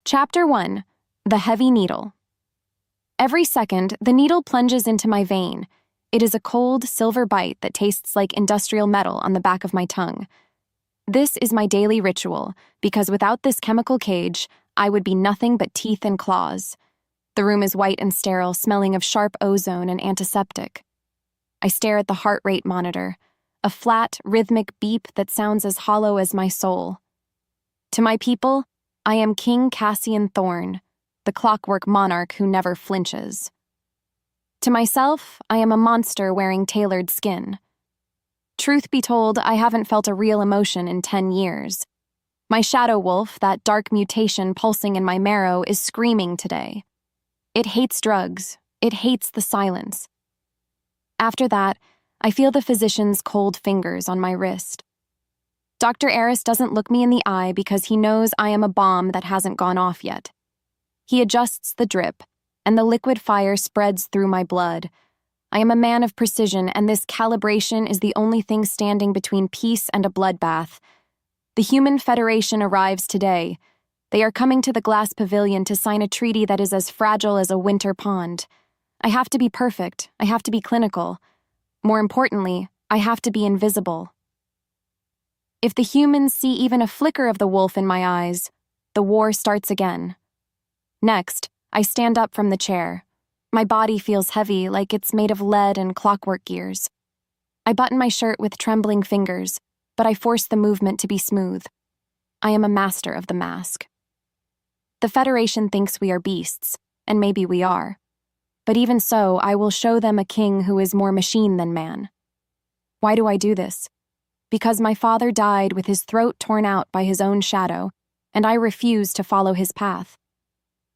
Chapter 1. The Heavy Needle. Every second, the needle plunges into my vein. It is a cold, silver bite that tastes like industrial metal on the back of my tongue. This is my daily ritual, because without this chemical cage, I would be nothing but teeth and claws. The room is white and sterile, smelling of sharp ozone and antiseptic. I stare at the heart rate monitor, a flat, rhythmic beep that sounds as hollow as my soul. To my people, I am King Cassian Thorne, the clockwork monarch who never flinches. To myself, I am a monster wearing tailored skin. Truth be told, I haven't felt a real emotion in 10 years. My shadow wolf, that dark mutation pulsing in my marrow, is screaming today. It hates drugs. It hates the silence. After that, I feel the physician's cold fingers on my wrist. Dr. Eris doesn't look me in the eye because he knows I am a bomb that hasn't gone off yet. He adjusts the drip, and the liquid fire spreads through my blood. I am a man of precision, and this calibration is the only thing standing between peace and a bloodbath. The Human Federation arrives today. They are coming to the glass pavilion to sign a treaty that is as fragile as a winter pond. I have to be perfect. I have to be clinical. More importantly, I have to be invisible. If the humans see even a flicker of the wolf in my eyes, the war starts again. Next, I stand up from the chair. My body feels heavy, like it's made of lead and clockwork gears. I button my shirt with trembling fingers, but I force the movement to be smooth. I am a master of the mask. The Federation thinks we are beasts, and maybe we are. But even so, I will show them a king who is more machine than man. Why do I do this? Because my father died with his throat torn out by his own shadow, and I refuse to follow his path.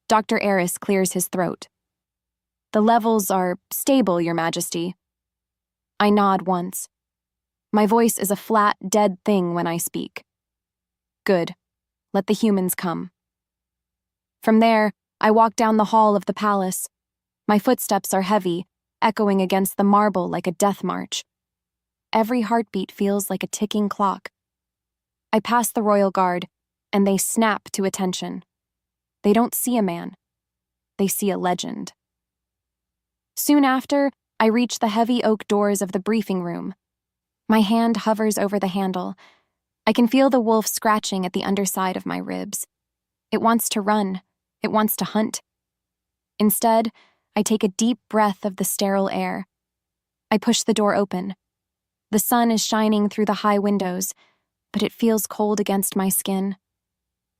Dr. Eris clears his throat. The levels are stable, Your Majesty. I nod once. My voice is a flat, dead thing when I speak. Good. Let the humans come. From there, I walk down the hall of the palace. My footsteps are heavy, echoing against the marble like a death march. Every heartbeat feels like a ticking clock. I pass the royal guard, and they snap to attention. They don't see a man. They see a legend. Soon after, I reach the heavy oak doors of the briefing room. My hand hovers over the handle. I can feel the wolf scratching at the underside of my ribs. It wants to run. It wants to hunt. Instead, I take a deep breath of the sterile air. I push the door open. The sun is shining through the high windows, but it feels cold against my skin.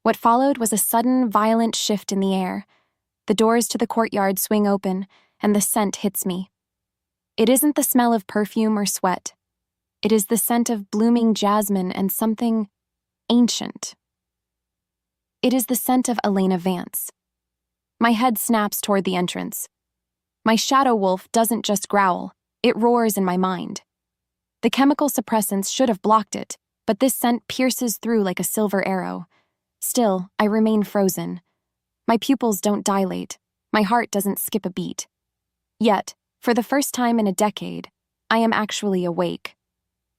What followed was a sudden, violent shift in the air. The doors to the courtyard swing open, and the scent hits me. It isn't the smell of perfume or sweat. It is the scent of blooming jasmine and something ancient. It is the scent of Elena Vance. My head snaps toward the entrance. My shadow wolf doesn't just growl, it roars in my mind. The chemical suppressants should have blocked it, but this scent pierces through like a silver arrow. Still, I remain frozen. My pupils don't dilate. My heart doesn't skip a beat. Yet, for the first time in a decade, I am actually awake.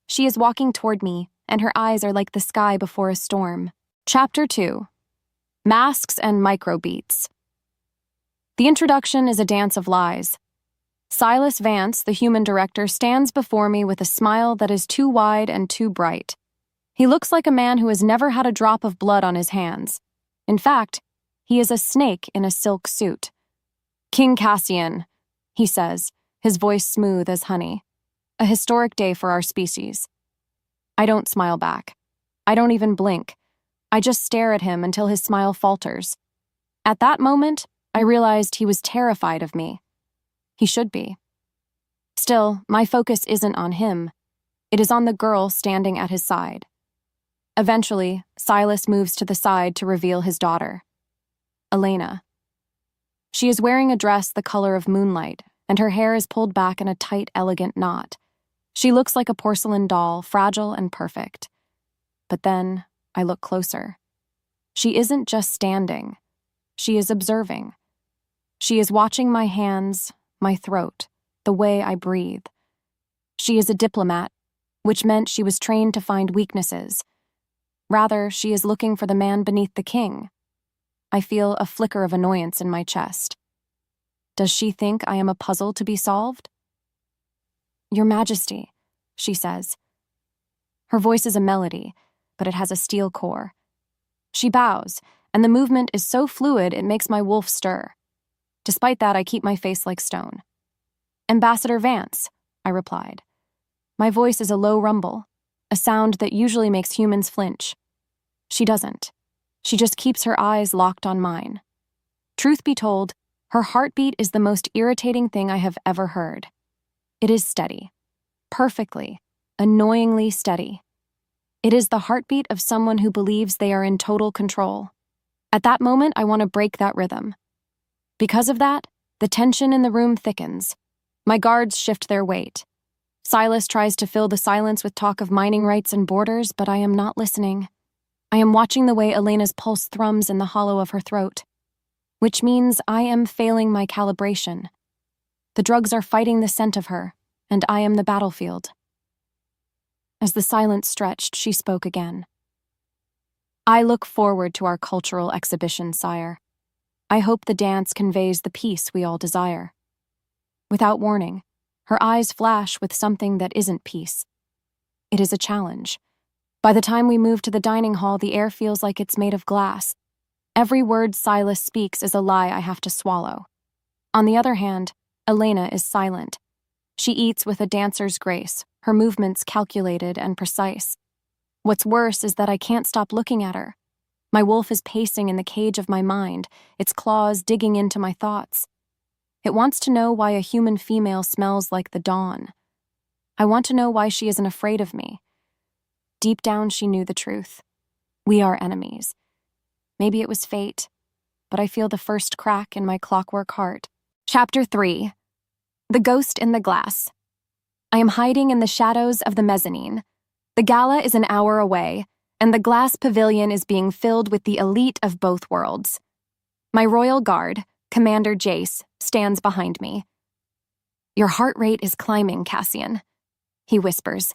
She is walking toward me, and her eyes are like the sky before a storm. Chapter 2. Masks and Microbeats. The introduction is a dance of lies. Silas Vance, the human director, stands before me with a smile that is too wide and too bright. He looks like a man who has never had a drop of blood on his hands. In fact, he is a snake in a silk suit. King Cassian, he says, his voice smooth as honey. A historic day for our species. I don't smile back. I don't even blink. I just stare at him until his smile falters. At that moment, I realized he was terrified of me. He should be. Still, my focus isn't on him. It is on the girl standing at his side. Eventually, Silas moves to the side to reveal his daughter, Elena. She is wearing a dress the color of moonlight, and her hair is pulled back in a tight, elegant knot. She looks like a porcelain doll, fragile and perfect. But then, I look closer. She isn't just standing. She is observing. She is watching my hands, my throat, the way I breathe. She is a diplomat, which meant she was trained to find weaknesses. Rather, she is looking for the man beneath the king. I feel a flicker of annoyance in my chest. Does she think I am a puzzle to be solved? Your Majesty, she says. Her voice is a melody, but it has a steel core. She bows, and the movement is so fluid it makes my wolf stir. Despite that, I keep my face like stone. Ambassador Vance, I replied. My voice is a low rumble, a sound that usually makes humans flinch. She doesn't. She just keeps her eyes locked on mine. Truth be told, her heartbeat is the most irritating thing I have ever heard. It is steady. Perfectly, annoyingly steady. It is the heartbeat of someone who believes they are in total control. At that moment, I want to break that rhythm. Because of that, the tension in the room thickens. My guards shift their weight. Silas tries to fill the silence with talk of mining rights and borders, but I am not listening. I am watching the way Elena's pulse thrums in the hollow of her throat, which means I am failing my calibration. The drugs are fighting the scent of her, and I am the battlefield. As the silence stretched, she spoke again. I look forward to our cultural exhibition, sire. I hope the dance conveys the peace we all desire. Without warning, her eyes flash with something that isn't peace. It is a challenge. By the time we move to the dining hall, the air feels like it's made of glass. Every word Silas speaks is a lie I have to swallow. On the other hand, Elena is silent. She eats with a dancer's grace, her movements calculated and precise. What's worse is that I can't stop looking at her. My wolf is pacing in the cage of my mind, its claws digging into my thoughts. It wants to know why a human female smells like the dawn. I want to know why she isn't afraid of me. Deep down, she knew the truth. We are enemies. Maybe it was fate, but I feel the first crack in my clockwork heart. Chapter 3. The Ghost in the Glass. I am hiding in the shadows of the mezzanine. The gala is an hour away, and the glass pavilion is being filled with the elite of both worlds. My royal guard, Commander Jace, stands behind me. Your heart rate is climbing, Cassian, he whispers.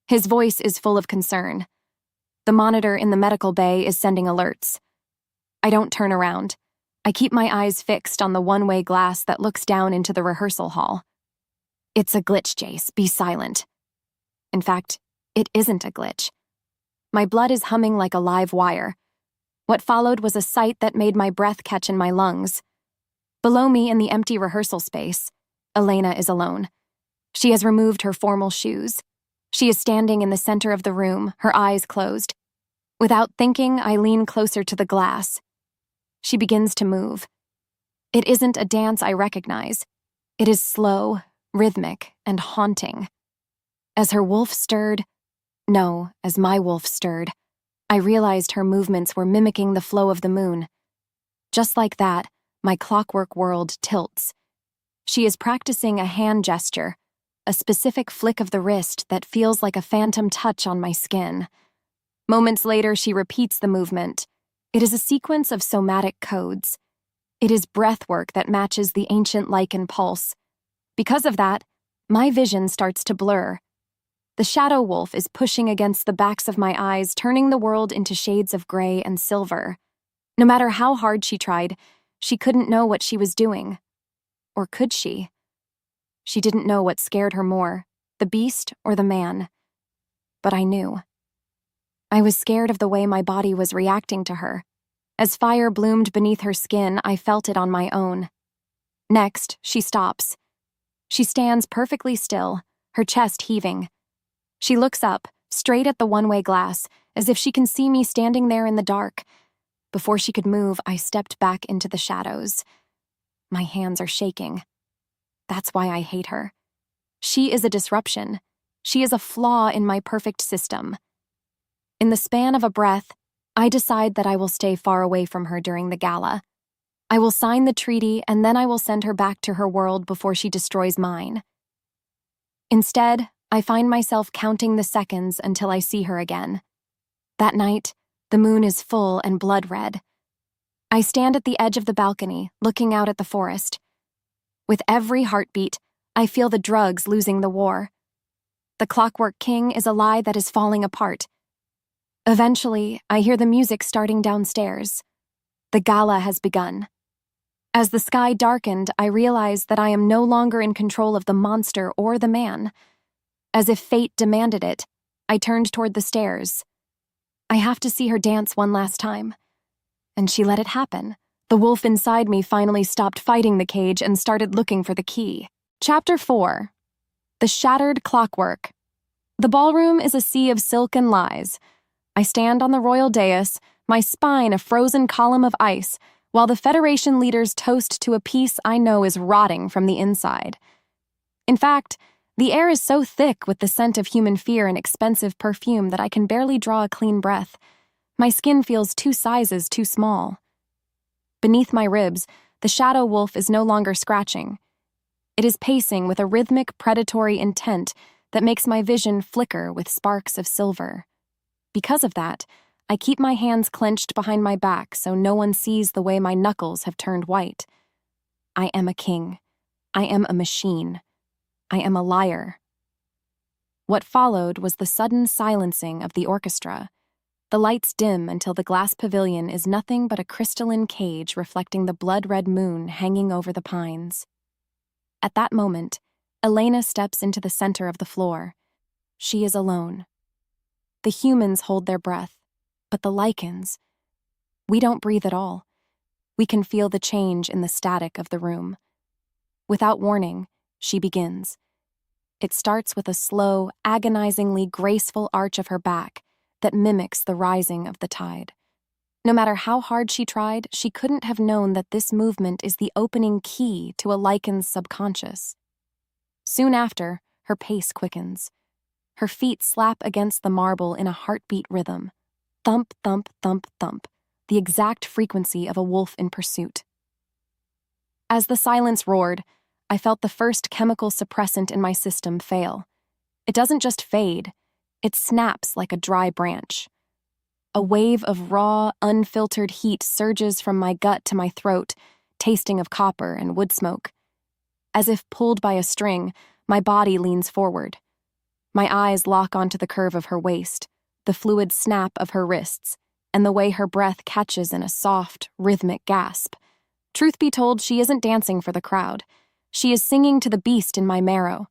His voice is full of concern. The monitor in the medical bay is sending alerts. I don't turn around. I keep my eyes fixed on the one-way glass that looks down into the rehearsal hall. It's a glitch, Jace. Be silent. In fact, it isn't a glitch. My blood is humming like a live wire. What followed was a sight that made my breath catch in my lungs. Below me in the empty rehearsal space, Elena is alone. She has removed her formal shoes. She is standing in the center of the room, her eyes closed. Without thinking, I lean closer to the glass. She begins to move. It isn't a dance I recognize. It is slow, rhythmic, and haunting. As her wolf stirred, no, as my wolf stirred, I realized her movements were mimicking the flow of the moon. Just like that, my clockwork world tilts. She is practicing a hand gesture, a specific flick of the wrist that feels like a phantom touch on my skin. Moments later, she repeats the movement. It is a sequence of somatic codes. It is breathwork that matches the ancient lichen pulse. Because of that, my vision starts to blur. The shadow wolf is pushing against the backs of my eyes, turning the world into shades of gray and silver. No matter how hard she tried, she couldn't know what she was doing. Or could she? She didn't know what scared her more, the beast or the man. But I knew. I was scared of the way my body was reacting to her. As fire bloomed beneath her skin, I felt it on my own. Next, she stops. She stands perfectly still, her chest heaving. She looks up, straight at the one-way glass, as if she can see me standing there in the dark. Before she could move, I stepped back into the shadows. My hands are shaking. That's why I hate her. She is a disruption. She is a flaw in my perfect system. In the span of a breath, I decide that I will stay far away from her during the gala. I will sign the treaty, and then I will send her back to her world before she destroys mine. Instead, I find myself counting the seconds until I see her again. That night, the moon is full and blood-red. I stand at the edge of the balcony, looking out at the forest. With every heartbeat, I feel the drugs losing the war. The Clockwork King is a lie that is falling apart. Eventually, I hear the music starting downstairs. The gala has begun. As the sky darkened, I realized that I am no longer in control of the monster or the man. As if fate demanded it, I turned toward the stairs. I have to see her dance one last time. And she let it happen. The wolf inside me finally stopped fighting the cage and started looking for the key. Chapter 4. The Shattered Clockwork. The ballroom is a sea of silk and lies. I stand on the royal dais, my spine a frozen column of ice, while the Federation leaders toast to a peace I know is rotting from the inside. In fact, the air is so thick with the scent of human fear and expensive perfume that I can barely draw a clean breath. My skin feels 2 sizes too small. Beneath my ribs, the shadow wolf is no longer scratching. It is pacing with a rhythmic, predatory intent that makes my vision flicker with sparks of silver. Because of that, I keep my hands clenched behind my back so no one sees the way my knuckles have turned white. I am a king. I am a machine. I am a liar. What followed was the sudden silencing of the orchestra. The lights dim until the glass pavilion is nothing but a crystalline cage reflecting the blood-red moon hanging over the pines. At that moment, Elena steps into the center of the floor. She is alone. The humans hold their breath, but the lichens, we don't breathe at all. We can feel the change in the static of the room. Without warning, she begins. It starts with a slow, agonizingly graceful arch of her back that mimics the rising of the tide. No matter how hard she tried, she couldn't have known that this movement is the opening key to a lichen's subconscious. Soon after, her pace quickens. Her feet slap against the marble in a heartbeat rhythm. Thump, thump, thump, thump, the exact frequency of a wolf in pursuit. As the silence roared, I felt the first chemical suppressant in my system fail. It doesn't just fade, it snaps like a dry branch. A wave of raw, unfiltered heat surges from my gut to my throat, tasting of copper and wood smoke. As if pulled by a string, my body leans forward. My eyes lock onto the curve of her waist, the fluid snap of her wrists, and the way her breath catches in a soft, rhythmic gasp. Truth be told, she isn't dancing for the crowd. She is singing to the beast in my marrow.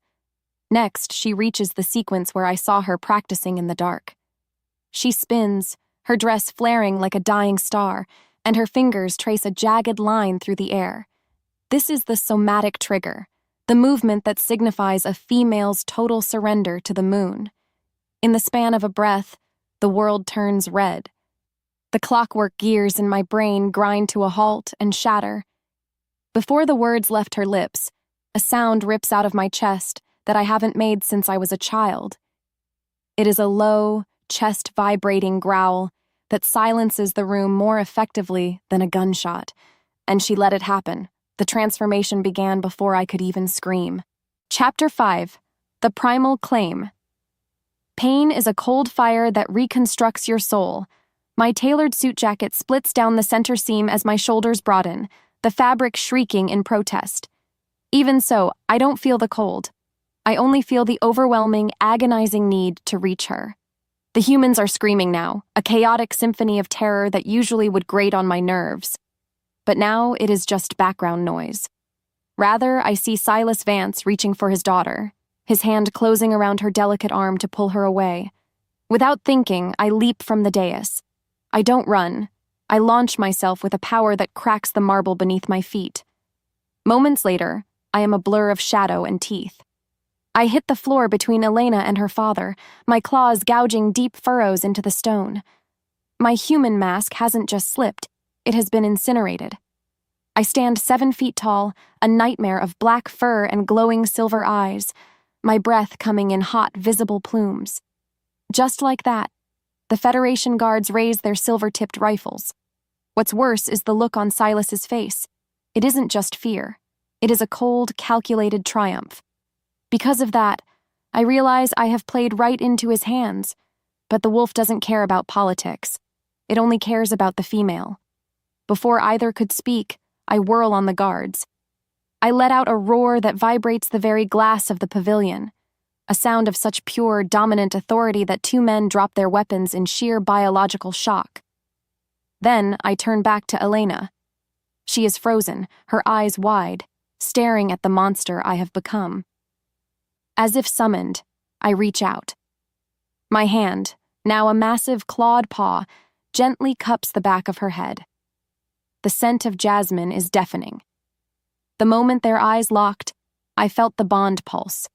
Next, she reaches the sequence where I saw her practicing in the dark. She spins, her dress flaring like a dying star, and her fingers trace a jagged line through the air. This is the somatic trigger, the movement that signifies a female's total surrender to the moon. In the span of a breath, the world turns red. The clockwork gears in my brain grind to a halt and shatter. Before the words left her lips, a sound rips out of my chest that I haven't made since I was a child. It is a low, chest-vibrating growl that silences the room more effectively than a gunshot, and she let it happen. The transformation began before I could even scream. Chapter 5. The Primal Claim. Pain is a cold fire that reconstructs your soul. My tailored suit jacket splits down the center seam as my shoulders broaden, the fabric shrieking in protest. Even so, I don't feel the cold. I only feel the overwhelming, agonizing need to reach her. The humans are screaming now, a chaotic symphony of terror that usually would grate on my nerves. But now it is just background noise. Rather, I see Silas Vance reaching for his daughter, his hand closing around her delicate arm to pull her away. Without thinking, I leap from the dais. I don't run. I launch myself with a power that cracks the marble beneath my feet. Moments later, I am a blur of shadow and teeth. I hit the floor between Elena and her father, my claws gouging deep furrows into the stone. My human mask hasn't just slipped, it has been incinerated. I stand 7 feet tall, a nightmare of black fur and glowing silver eyes, my breath coming in hot, visible plumes. Just like that, the Federation guards raise their silver-tipped rifles. What's worse is the look on Silas's face. It isn't just fear. It is a cold, calculated triumph. Because of that, I realize I have played right into his hands. But the wolf doesn't care about politics. It only cares about the female. Before either could speak, I whirl on the guards. I let out a roar that vibrates the very glass of the pavilion, a sound of such pure, dominant authority that 2 men drop their weapons in sheer biological shock. Then I turn back to Elena. She is frozen, her eyes wide, staring at the monster I have become. As if summoned, I reach out. My hand, now a massive clawed paw, gently cups the back of her head. The scent of jasmine is deafening. The moment their eyes locked, I felt the bond pulse,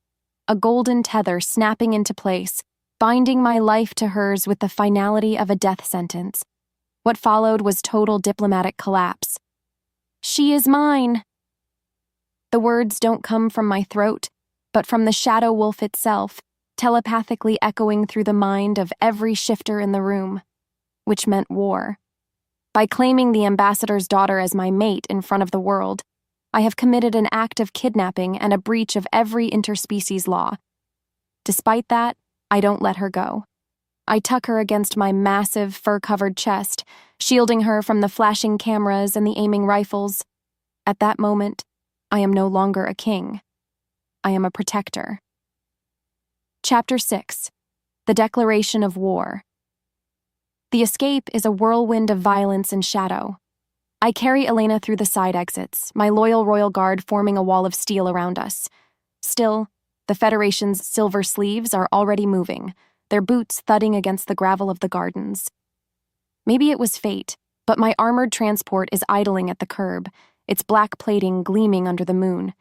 a golden tether snapping into place, binding my life to hers with the finality of a death sentence. What followed was total diplomatic collapse. "She is mine!" The words don't come from my throat, but from the shadow wolf itself, telepathically echoing through the mind of every shifter in the room, which meant war. By claiming the ambassador's daughter as my mate in front of the world, I have committed an act of kidnapping and a breach of every interspecies law. Despite that, I don't let her go. I tuck her against my massive, fur-covered chest, shielding her from the flashing cameras and the aiming rifles. At that moment, I am no longer a king. I am a protector. Chapter 6. The Declaration of War. The escape is a whirlwind of violence and shadow. I carry Elena through the side exits, my loyal royal guard forming a wall of steel around us. Still, the Federation's silver sleeves are already moving, their boots thudding against the gravel of the gardens. Maybe it was fate, but my armored transport is idling at the curb, its black plating gleaming under the moon.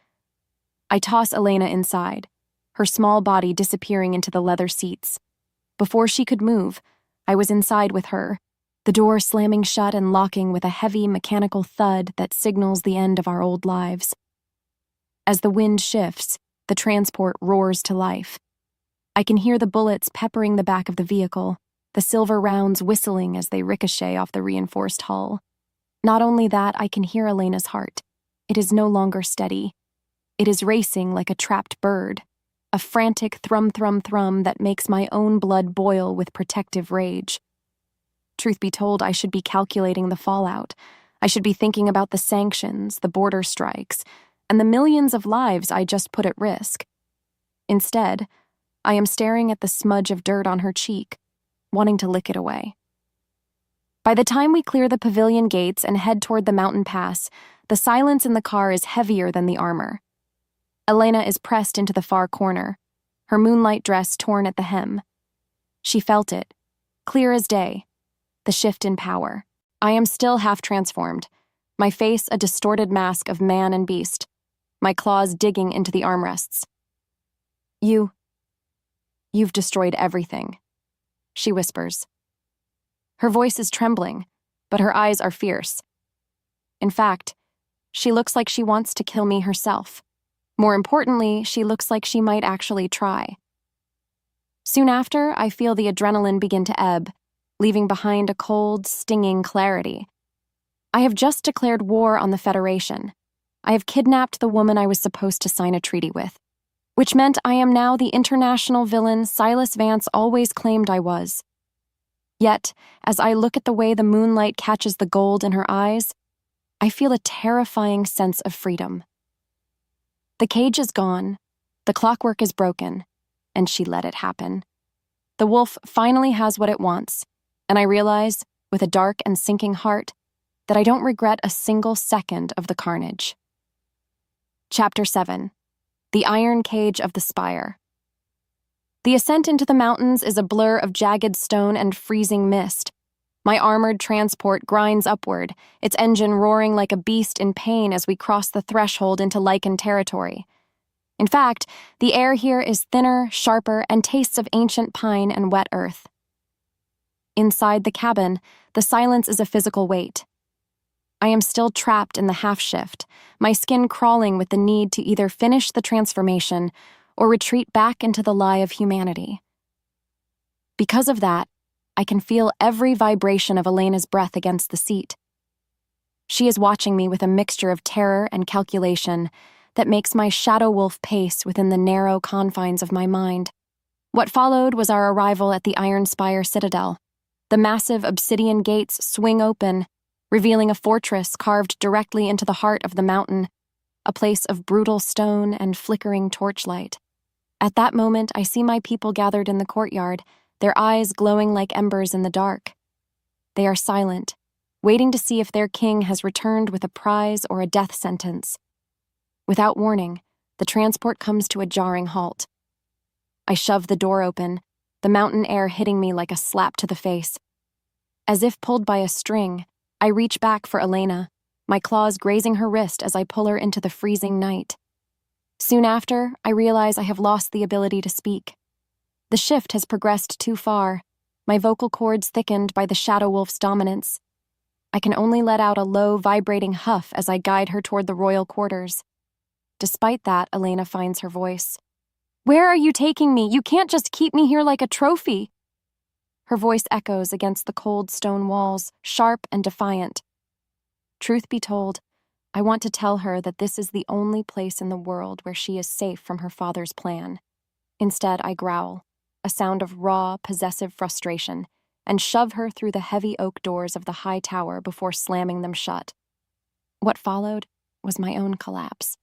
I toss Elena inside, her small body disappearing into the leather seats. Before she could move, I was inside with her, the door slamming shut and locking with a heavy mechanical thud that signals the end of our old lives. As the wind shifts, the transport roars to life. I can hear the bullets peppering the back of the vehicle, the silver rounds whistling as they ricochet off the reinforced hull. Not only that, I can hear Elena's heart. It is no longer steady. It is racing like a trapped bird, a frantic thrum-thrum-thrum that makes my own blood boil with protective rage. Truth be told, I should be calculating the fallout. I should be thinking about the sanctions, the border strikes, and the millions of lives I just put at risk. Instead, I am staring at the smudge of dirt on her cheek, wanting to lick it away. By the time we clear the pavilion gates and head toward the mountain pass, the silence in the car is heavier than the armor. Elena is pressed into the far corner, her moonlight dress torn at the hem. She felt it, clear as day, the shift in power. I am still half transformed, my face a distorted mask of man and beast, my claws digging into the armrests. You've destroyed everything," she whispers. Her voice is trembling, but her eyes are fierce. In fact, she looks like she wants to kill me herself. More importantly, she looks like she might actually try. Soon after, I feel the adrenaline begin to ebb, leaving behind a cold, stinging clarity. I have just declared war on the Federation. I have kidnapped the woman I was supposed to sign a treaty with, which meant I am now the international villain Silas Vance always claimed I was. Yet, as I look at the way the moonlight catches the gold in her eyes, I feel a terrifying sense of freedom. The cage is gone, the clockwork is broken, and she let it happen. The wolf finally has what it wants, and I realize, with a dark and sinking heart, that I don't regret a single second of the carnage. Chapter 7. The Iron Cage of the Spire. The ascent into the mountains is a blur of jagged stone and freezing mist. My armored transport grinds upward, its engine roaring like a beast in pain as we cross the threshold into lichen territory. In fact, the air here is thinner, sharper, and tastes of ancient pine and wet earth. Inside the cabin, the silence is a physical weight. I am still trapped in the half-shift, my skin crawling with the need to either finish the transformation or retreat back into the lie of humanity. Because of that, I can feel every vibration of Elena's breath against the seat. She is watching me with a mixture of terror and calculation that makes my shadow wolf pace within the narrow confines of my mind. What followed was our arrival at the Iron-Spire citadel. The massive obsidian gates swing open, revealing a fortress carved directly into the heart of the mountain, a place of brutal stone and flickering torchlight. At that moment, I see my people gathered in the courtyard, their eyes glowing like embers in the dark. They are silent, waiting to see if their king has returned with a prize or a death sentence. Without warning, the transport comes to a jarring halt. I shove the door open, the mountain air hitting me like a slap to the face. As if pulled by a string, I reach back for Elena, my claws grazing her wrist as I pull her into the freezing night. Soon after, I realize I have lost the ability to speak. The shift has progressed too far, my vocal cords thickened by the Shadow Wolf's dominance. I can only let out a low, vibrating huff as I guide her toward the royal quarters. Despite that, Elena finds her voice. "Where are you taking me? You can't just keep me here like a trophy." Her voice echoes against the cold stone walls, sharp and defiant. Truth be told, I want to tell her that this is the only place in the world where she is safe from her father's plan. Instead, I growl, a sound of raw, possessive frustration, and shove her through the heavy oak doors of the high tower before slamming them shut. What followed was my own collapse.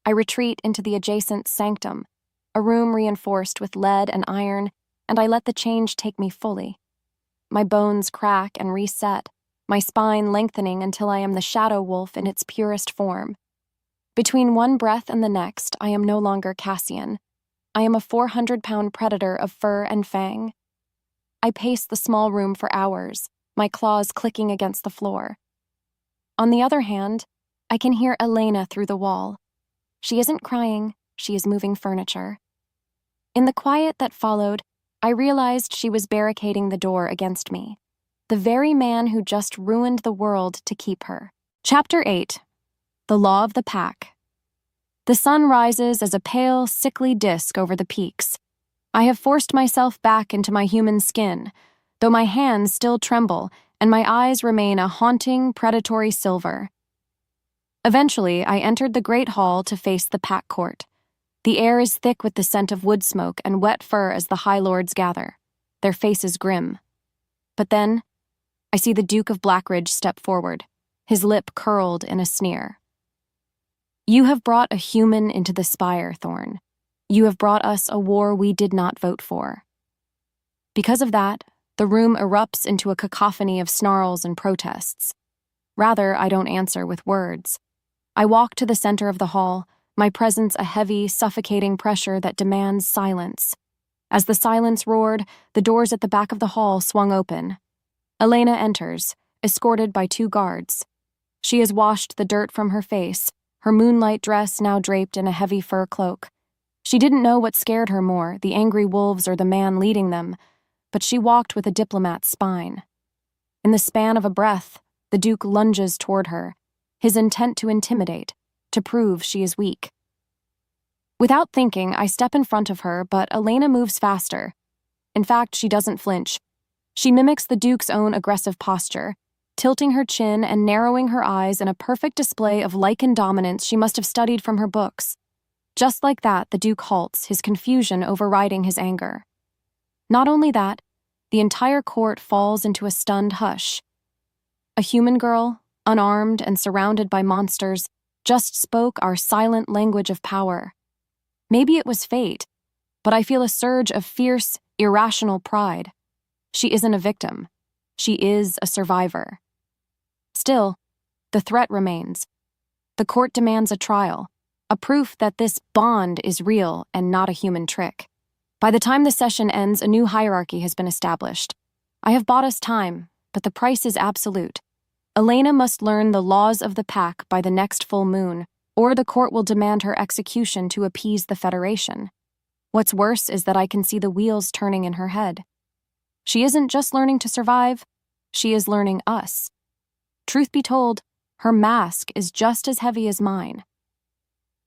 I retreat into the adjacent sanctum, a room reinforced with lead and iron, and I let the change take me fully. My bones crack and reset, my spine lengthening until I am the Shadow Wolf in its purest form. Between one breath and the next, I am no longer Cassian. I am a 400-pound predator of fur and fang. I pace the small room for hours, my claws clicking against the floor. On the other hand, I can hear Elena through the wall. She isn't crying, she is moving furniture. In the quiet that followed, I realized she was barricading the door against me. The very man who just ruined the world to keep her. Chapter 8. The Law of the Pack. The sun rises as a pale, sickly disk over the peaks. I have forced myself back into my human skin, though my hands still tremble and my eyes remain a haunting, predatory silver. Eventually, I entered the great hall to face the pack court. The air is thick with the scent of wood smoke and wet fur as the High Lords gather, their faces grim. But then, I see the Duke of Blackridge step forward, his lip curled in a sneer. "You have brought a human into the Spire, Thorne. You have brought us a war we did not vote for." Because of that, the room erupts into a cacophony of snarls and protests. Rather, I don't answer with words. I walk to the center of the hall, my presence a heavy, suffocating pressure that demands silence. As the silence roared, the doors at the back of the hall swung open. Elena enters, escorted by 2 guards. She has washed the dirt from her face, her moonlight dress now draped in a heavy fur cloak. She didn't know what scared her more, the angry wolves or the man leading them, but she walked with a diplomat's spine. In the span of a breath, the Duke lunges toward her, his intent to intimidate, to prove she is weak. Without thinking, I step in front of her, but Elena moves faster. In fact, she doesn't flinch. She mimics the Duke's own aggressive posture, tilting her chin and narrowing her eyes in a perfect display of lichen dominance she must have studied from her books. Just like that, the Duke halts, his confusion overriding his anger. Not only that, the entire court falls into a stunned hush. A human girl, unarmed and surrounded by monsters, just spoke our silent language of power. Maybe it was fate, but I feel a surge of fierce, irrational pride. She isn't a victim. She is a survivor. Still, the threat remains. The court demands a trial, a proof that this bond is real and not a human trick. By the time the session ends, a new hierarchy has been established. I have bought us time, but the price is absolute. Elena must learn the laws of the pack by the next full moon, or the court will demand her execution to appease the Federation. What's worse is that I can see the wheels turning in her head. She isn't just learning to survive, she is learning us. Truth be told, her mask is just as heavy as mine.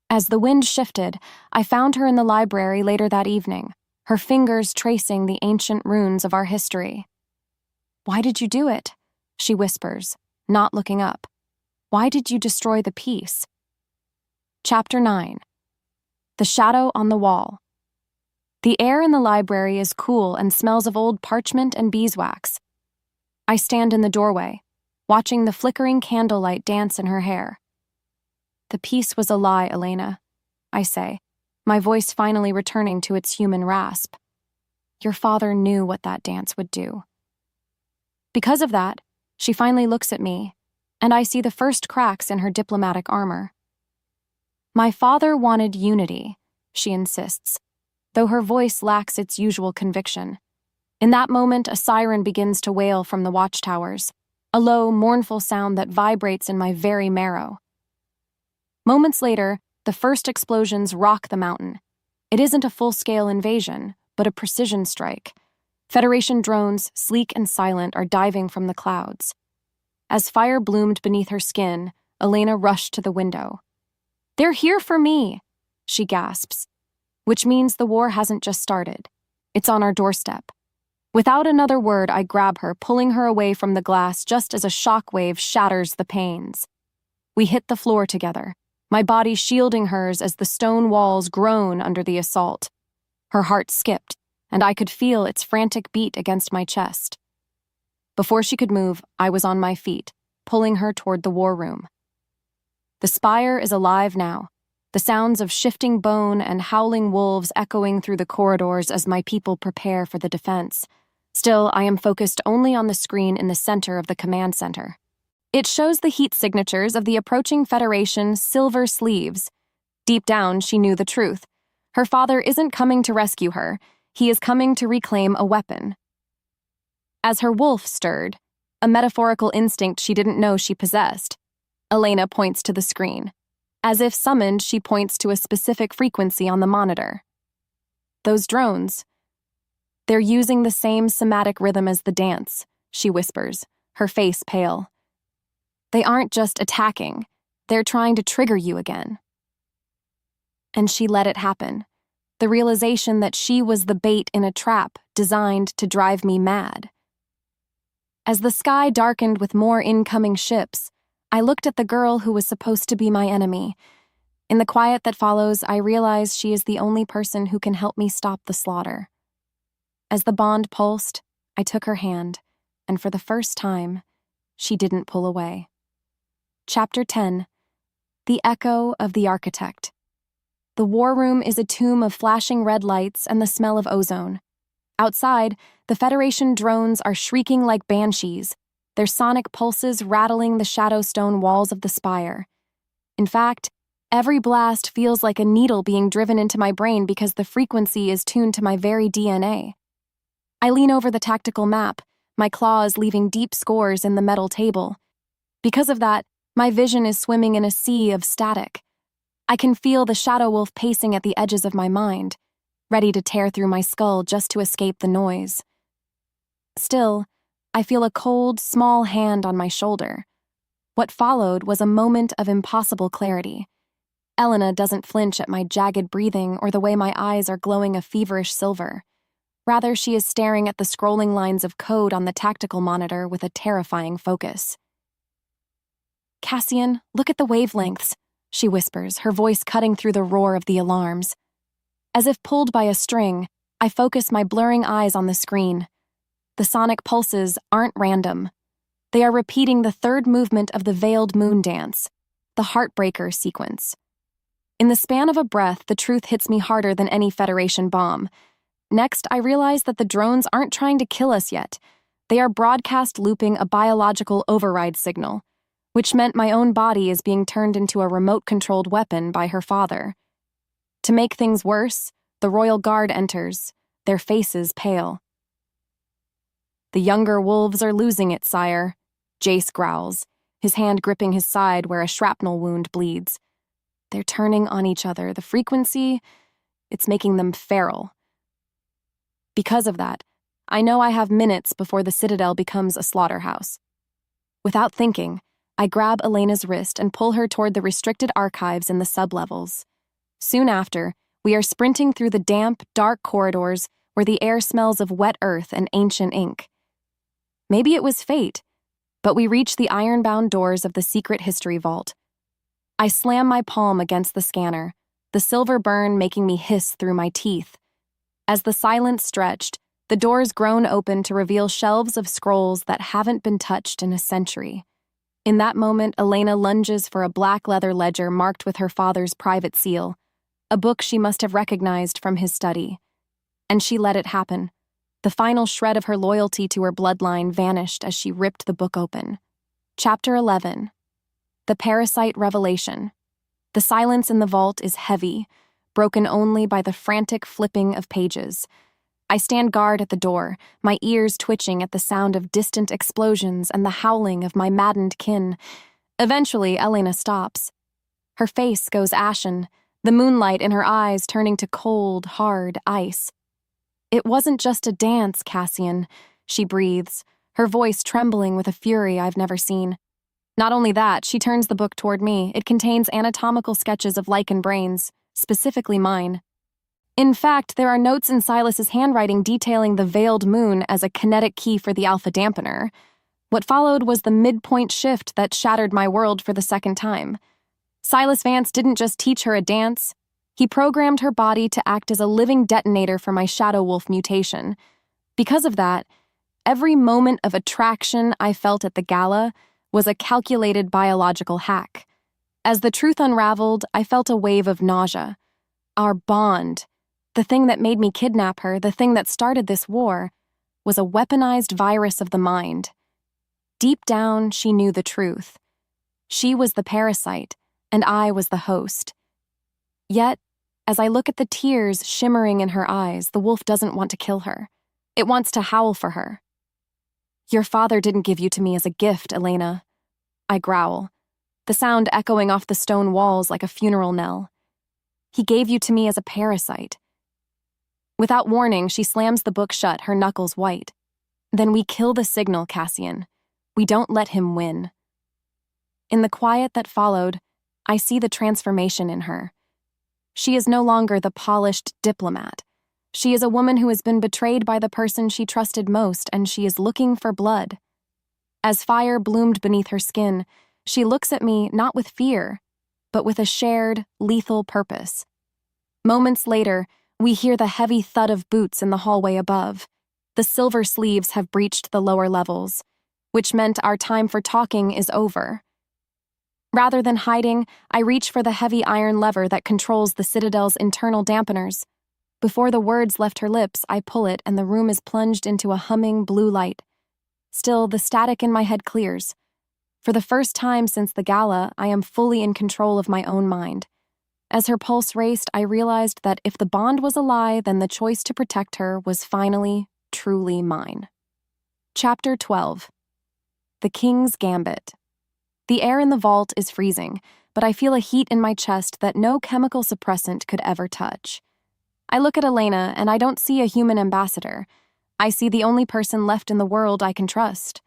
As the wind shifted, I found her in the library later that evening, her fingers tracing the ancient runes of our history. "Why did you do it?" she whispers, not looking up. "Why did you destroy the peace?" Chapter 9. The Shadow on the Wall. The air in the library is cool and smells of old parchment and beeswax. I stand in the doorway, watching the flickering candlelight dance in her hair. "The peace was a lie, Elena," I say, my voice finally returning to its human rasp. "Your father knew what that dance would do." Because of that, She finally looks at me, and I see the first cracks in her diplomatic armor. My father wanted unity, she insists, though her voice lacks its usual conviction. In that moment, a siren begins to wail from the watchtowers, a low, mournful sound that vibrates in my very marrow. Moments later, the first explosions rock the mountain. It isn't a full-scale invasion, but a precision strike. Federation drones, sleek and silent, are diving from the clouds. As fire bloomed beneath her skin, Elena rushed to the window. "They're here for me," she gasps, which means the war hasn't just started. It's on our doorstep. Without another word, I grab her, pulling her away from the glass just as a shockwave shatters the panes. We hit the floor together, my body shielding hers as the stone walls groan under the assault. Her heart skipped, and I could feel its frantic beat against my chest. Before she could move, I was on my feet, pulling her toward the war room. The spire is alive now, the sounds of shifting bone and howling wolves echoing through the corridors as my people prepare for the defense. Still, I am focused only on the screen in the center of the command center. It shows the heat signatures of the approaching Federation's silver sleeves. Deep down, she knew the truth. Her father isn't coming to rescue her. He is coming to reclaim a weapon. As her wolf stirred, a metaphorical instinct she didn't know she possessed, Elena points to the screen. As if summoned, she points to a specific frequency on the monitor. "Those drones, they're using the same somatic rhythm as the dance," she whispers, her face pale. "They aren't just attacking, they're trying to trigger you again." And she let it happen. The realization that she was the bait in a trap designed to drive me mad. As the sky darkened with more incoming ships, I looked at the girl who was supposed to be my enemy. In the quiet that follows, I realize she is the only person who can help me stop the slaughter. As the bond pulsed, I took her hand, and for the first time, she didn't pull away. Chapter 10. The Echo of the Architect. The war room is a tomb of flashing red lights and the smell of ozone. Outside, the Federation drones are shrieking like banshees, their sonic pulses rattling the shadow stone walls of the spire. In fact, every blast feels like a needle being driven into my brain because the frequency is tuned to my very DNA. I lean over the tactical map, my claws leaving deep scores in the metal table. Because of that, my vision is swimming in a sea of static. I can feel the shadow wolf pacing at the edges of my mind, ready to tear through my skull just to escape the noise. Still, I feel a cold, small hand on my shoulder. What followed was a moment of impossible clarity. Elena doesn't flinch at my jagged breathing or the way my eyes are glowing a feverish silver. Rather, she is staring at the scrolling lines of code on the tactical monitor with a terrifying focus. "Cassian, look at the wavelengths," she whispers, her voice cutting through the roar of the alarms. As if pulled by a string, I focus my blurring eyes on the screen. The sonic pulses aren't random. They are repeating the third movement of the Veiled Moon Dance, the Heartbreaker sequence. In the span of a breath, the truth hits me harder than any Federation bomb. Next, I realize that the drones aren't trying to kill us yet. They are broadcast looping a biological override signal, which meant my own body is being turned into a remote-controlled weapon by her father. To make things worse, the Royal Guard enters, their faces pale. "The younger wolves are losing it, sire," Jace growls, his hand gripping his side where a shrapnel wound bleeds. "They're turning on each other. The frequency, it's making them feral." Because of that, I know I have minutes before the Citadel becomes a slaughterhouse. Without thinking, I grab Elena's wrist and pull her toward the restricted archives in the sublevels. Soon after, we are sprinting through the damp, dark corridors where the air smells of wet earth and ancient ink. Maybe it was fate, but we reach the iron-bound doors of the secret history vault. I slam my palm against the scanner, the silver burn making me hiss through my teeth. As the silence stretched, the doors groan open to reveal shelves of scrolls that haven't been touched in a century. In that moment, Elena lunges for a black leather ledger marked with her father's private seal, a book she must have recognized from his study. And she let it happen. The final shred of her loyalty to her bloodline vanished as she ripped the book open. Chapter 11. The Parasite Revelation. The silence in the vault is heavy, broken only by the frantic flipping of pages. I stand guard at the door, my ears twitching at the sound of distant explosions and the howling of my maddened kin. Eventually, Elena stops. Her face goes ashen, the moonlight in her eyes turning to cold, hard ice. "It wasn't just a dance, Cassian," she breathes, her voice trembling with a fury I've never seen. Not only that, she turns the book toward me. It contains anatomical sketches of lichen brains, specifically mine. In fact, there are notes in Silas's handwriting detailing the veiled moon as a kinetic key for the alpha dampener. What followed was the midpoint shift that shattered my world for the second time. Silas Vance didn't just teach her a dance. He programmed her body to act as a living detonator for my Shadow Wolf mutation. Because of that, every moment of attraction I felt at the gala was a calculated biological hack. As the truth unraveled, I felt a wave of nausea. Our bond, the thing that made me kidnap her, the thing that started this war, was a weaponized virus of the mind. Deep down, she knew the truth. She was the parasite, and I was the host. Yet, as I look at the tears shimmering in her eyes, the wolf doesn't want to kill her. It wants to howl for her. "Your father didn't give you to me as a gift, Elena," I growl, the sound echoing off the stone walls like a funeral knell. "He gave you to me as a parasite." Without warning, she slams the book shut, her knuckles white. "Then we kill the signal, Cassian. We don't let him win." In the quiet that followed, I see the transformation in her. She is no longer the polished diplomat. She is a woman who has been betrayed by the person she trusted most, and she is looking for blood. As fire bloomed beneath her skin, she looks at me not with fear, but with a shared, lethal purpose. Moments later, we hear the heavy thud of boots in the hallway above. The silver sleeves have breached the lower levels, which meant our time for talking is over. Rather than hiding, I reach for the heavy iron lever that controls the Citadel's internal dampeners. Before the words left her lips, I pull it and the room is plunged into a humming blue light. Still, the static in my head clears. For the first time since the gala, I am fully in control of my own mind. As her pulse raced, I realized that if the bond was a lie, then the choice to protect her was finally, truly mine. Chapter 12. The King's Gambit. The air in the vault is freezing, but I feel a heat in my chest that no chemical suppressant could ever touch. I look at Elena, and I don't see a human ambassador. I see the only person left in the world I can trust.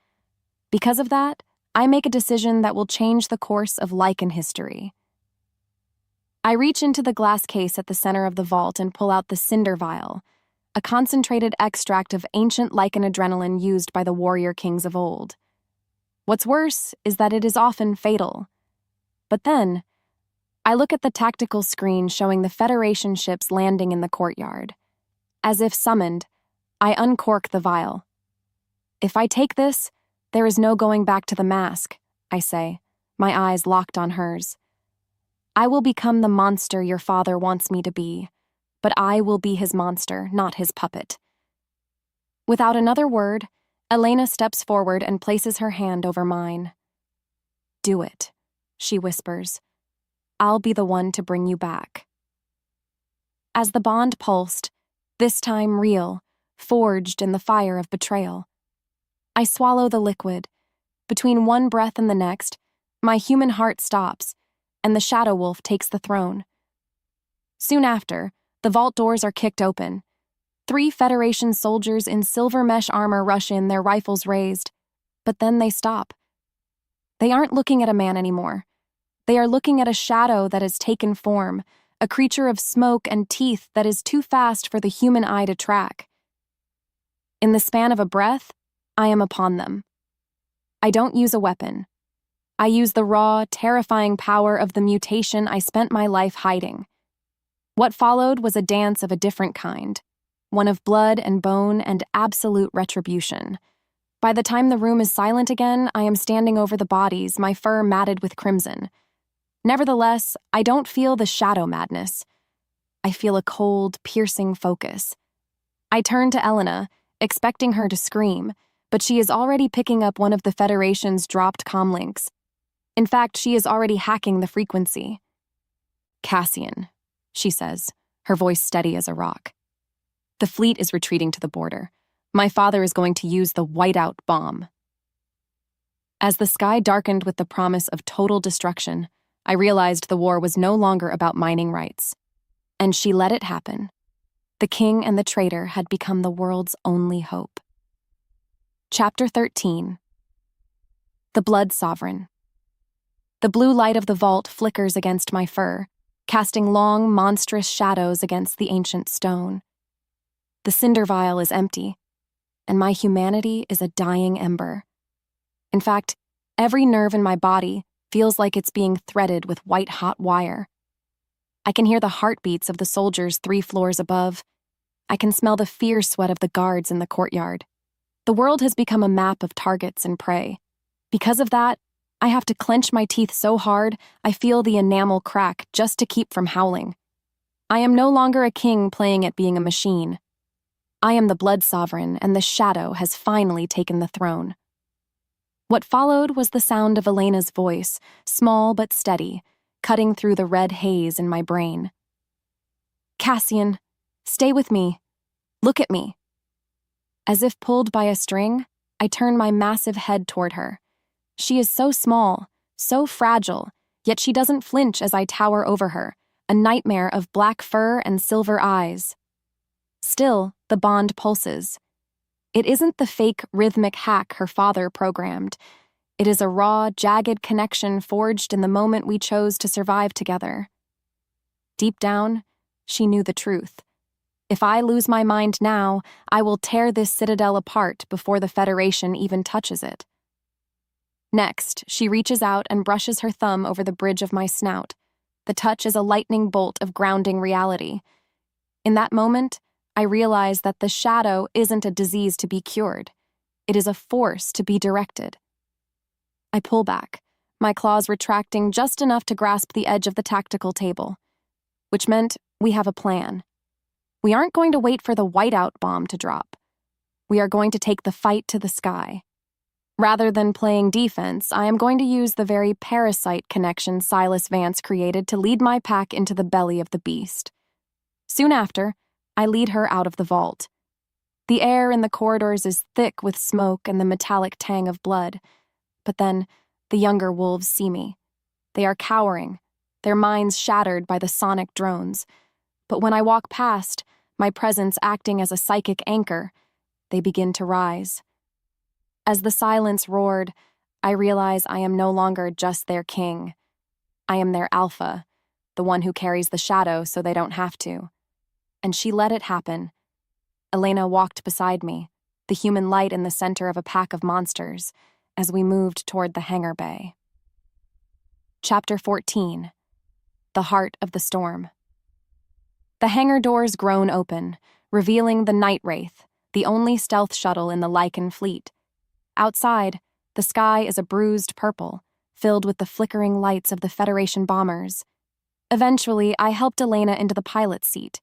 Because of that, I make a decision that will change the course of lichen history. I reach into the glass case at the center of the vault and pull out the cinder vial, a concentrated extract of ancient lichen adrenaline used by the warrior kings of old. What's worse is that it is often fatal. But then, I look at the tactical screen showing the Federation ships landing in the courtyard. As if summoned, I uncork the vial. "If I take this, there is no going back to the mask," I say, my eyes locked on hers. "I will become the monster your father wants me to be, but I will be his monster, not his puppet." Without another word, Elena steps forward and places her hand over mine. "Do it," she whispers. "I'll be the one to bring you back." As the bond pulsed, this time real, forged in the fire of betrayal, I swallow the liquid. Between one breath and the next, my human heart stops, and the Shadow Wolf takes the throne. Soon after, the vault doors are kicked open. 3 Federation soldiers in silver mesh armor rush in, their rifles raised. But then they stop. They aren't looking at a man anymore. They are looking at a shadow that has taken form, a creature of smoke and teeth that is too fast for the human eye to track. In the span of a breath, I am upon them. I don't use a weapon. I use the raw, terrifying power of the mutation I spent my life hiding. What followed was a dance of a different kind, one of blood and bone and absolute retribution. By the time the room is silent again, I am standing over the bodies, my fur matted with crimson. Nevertheless, I don't feel the shadow madness. I feel a cold, piercing focus. I turn to Elena, expecting her to scream, but she is already picking up one of the Federation's dropped comlinks. In fact, she is already hacking the frequency. "Cassian," she says, her voice steady as a rock. "The fleet is retreating to the border. My father is going to use the whiteout bomb." As the sky darkened with the promise of total destruction, I realized the war was no longer about mining rights. And she let it happen. The king and the traitor had become the world's only hope. Chapter 13. The Blood Sovereign. The blue light of the vault flickers against my fur, casting long, monstrous shadows against the ancient stone. The cinder vial is empty, and my humanity is a dying ember. In fact, every nerve in my body feels like it's being threaded with white-hot wire. I can hear the heartbeats of the soldiers 3 floors above. I can smell the fear sweat of the guards in the courtyard. The world has become a map of targets and prey. Because of that, I have to clench my teeth so hard I feel the enamel crack just to keep from howling. I am no longer a king playing at being a machine. I am the Blood Sovereign, and the shadow has finally taken the throne. What followed was the sound of Elena's voice, small but steady, cutting through the red haze in my brain. "Cassian, stay with me. Look at me." As if pulled by a string, I turn my massive head toward her. She is so small, so fragile, yet she doesn't flinch as I tower over her, a nightmare of black fur and silver eyes. Still, the bond pulses. It isn't the fake rhythmic hack her father programmed. It is a raw, jagged connection forged in the moment we chose to survive together. Deep down, she knew the truth. If I lose my mind now, I will tear this citadel apart before the Federation even touches it. Next, she reaches out and brushes her thumb over the bridge of my snout. The touch is a lightning bolt of grounding reality. In that moment, I realize that the shadow isn't a disease to be cured. It is a force to be directed. I pull back, my claws retracting just enough to grasp the edge of the tactical table, which meant we have a plan. We aren't going to wait for the whiteout bomb to drop. We are going to take the fight to the sky. Rather than playing defense, I am going to use the very parasite connection Silas Vance created to lead my pack into the belly of the beast. Soon after, I lead her out of the vault. The air in the corridors is thick with smoke and the metallic tang of blood. But then, the younger wolves see me. They are cowering, their minds shattered by the sonic drones. But when I walk past, my presence acting as a psychic anchor, they begin to rise. As the silence roared, I realize I am no longer just their king. I am their alpha, the one who carries the shadow so they don't have to. And she let it happen. Elena walked beside me, the human light in the center of a pack of monsters, as we moved toward the hangar bay. Chapter 14. The Heart of the Storm. The hangar doors groan open, revealing the Night Wraith, the only stealth shuttle in the Lycan fleet. Outside, the sky is a bruised purple, filled with the flickering lights of the Federation bombers. Eventually, I helped Elena into the pilot's seat.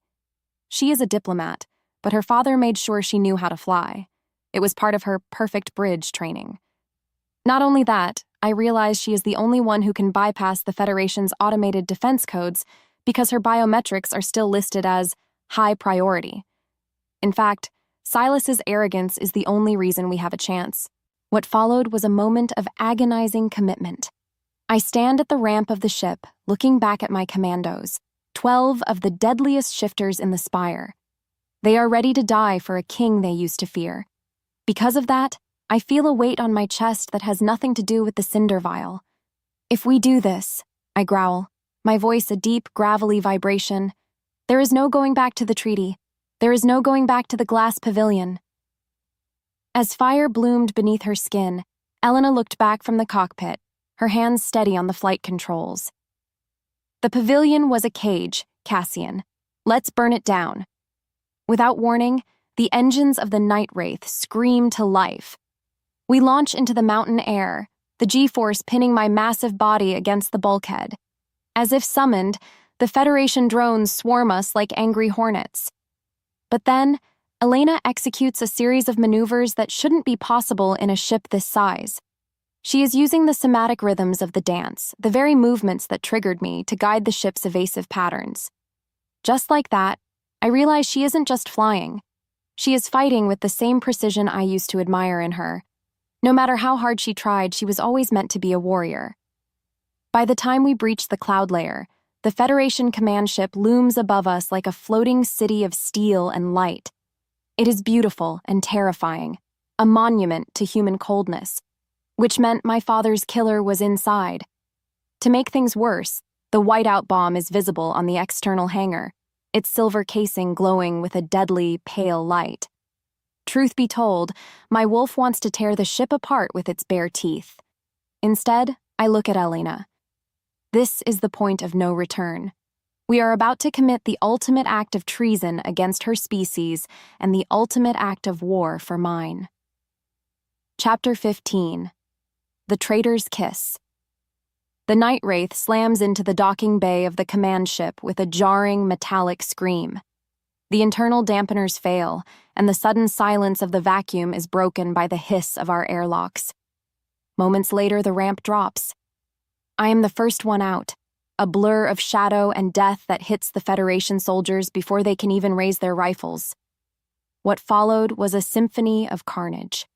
She is a diplomat, but her father made sure she knew how to fly. It was part of her perfect bridge training. Not only that, I realize she is the only one who can bypass the Federation's automated defense codes because her biometrics are still listed as high priority. In fact, Silas's arrogance is the only reason we have a chance. What followed was a moment of agonizing commitment. I stand at the ramp of the ship, looking back at my commandos, 12 of the deadliest shifters in the Spire. They are ready to die for a king they used to fear. Because of that, I feel a weight on my chest that has nothing to do with the cinder vial. "If we do this," I growl, my voice a deep, gravelly vibration, "there is no going back to the treaty. There is no going back to the glass pavilion." As fire bloomed beneath her skin, Elena looked back from the cockpit, her hands steady on the flight controls. "The pavilion was a cage, Cassian. Let's burn it down." Without warning, the engines of the Night Wraith scream to life. We launch into the mountain air, the G-force pinning my massive body against the bulkhead. As if summoned, the Federation drones swarm us like angry hornets. But then, Elena executes a series of maneuvers that shouldn't be possible in a ship this size. She is using the somatic rhythms of the dance, the very movements that triggered me, to guide the ship's evasive patterns. Just like that, I realize she isn't just flying. She is fighting with the same precision I used to admire in her. No matter how hard she tried, she was always meant to be a warrior. By the time we breach the cloud layer, the Federation command ship looms above us like a floating city of steel and light. It is beautiful and terrifying, a monument to human coldness, which meant my father's killer was inside. To make things worse, the whiteout bomb is visible on the external hangar, its silver casing glowing with a deadly, pale light. Truth be told, my wolf wants to tear the ship apart with its bare teeth. Instead, I look at Elena. This is the point of no return. We are about to commit the ultimate act of treason against her species and the ultimate act of war for mine. Chapter 15. The Traitor's Kiss. The night wraith slams into the docking bay of the command ship with a jarring, metallic scream. The internal dampeners fail, and the sudden silence of the vacuum is broken by the hiss of our airlocks. Moments later, the ramp drops. I am the first one out, a blur of shadow and death that hits the Federation soldiers before they can even raise their rifles. What followed was a symphony of carnage.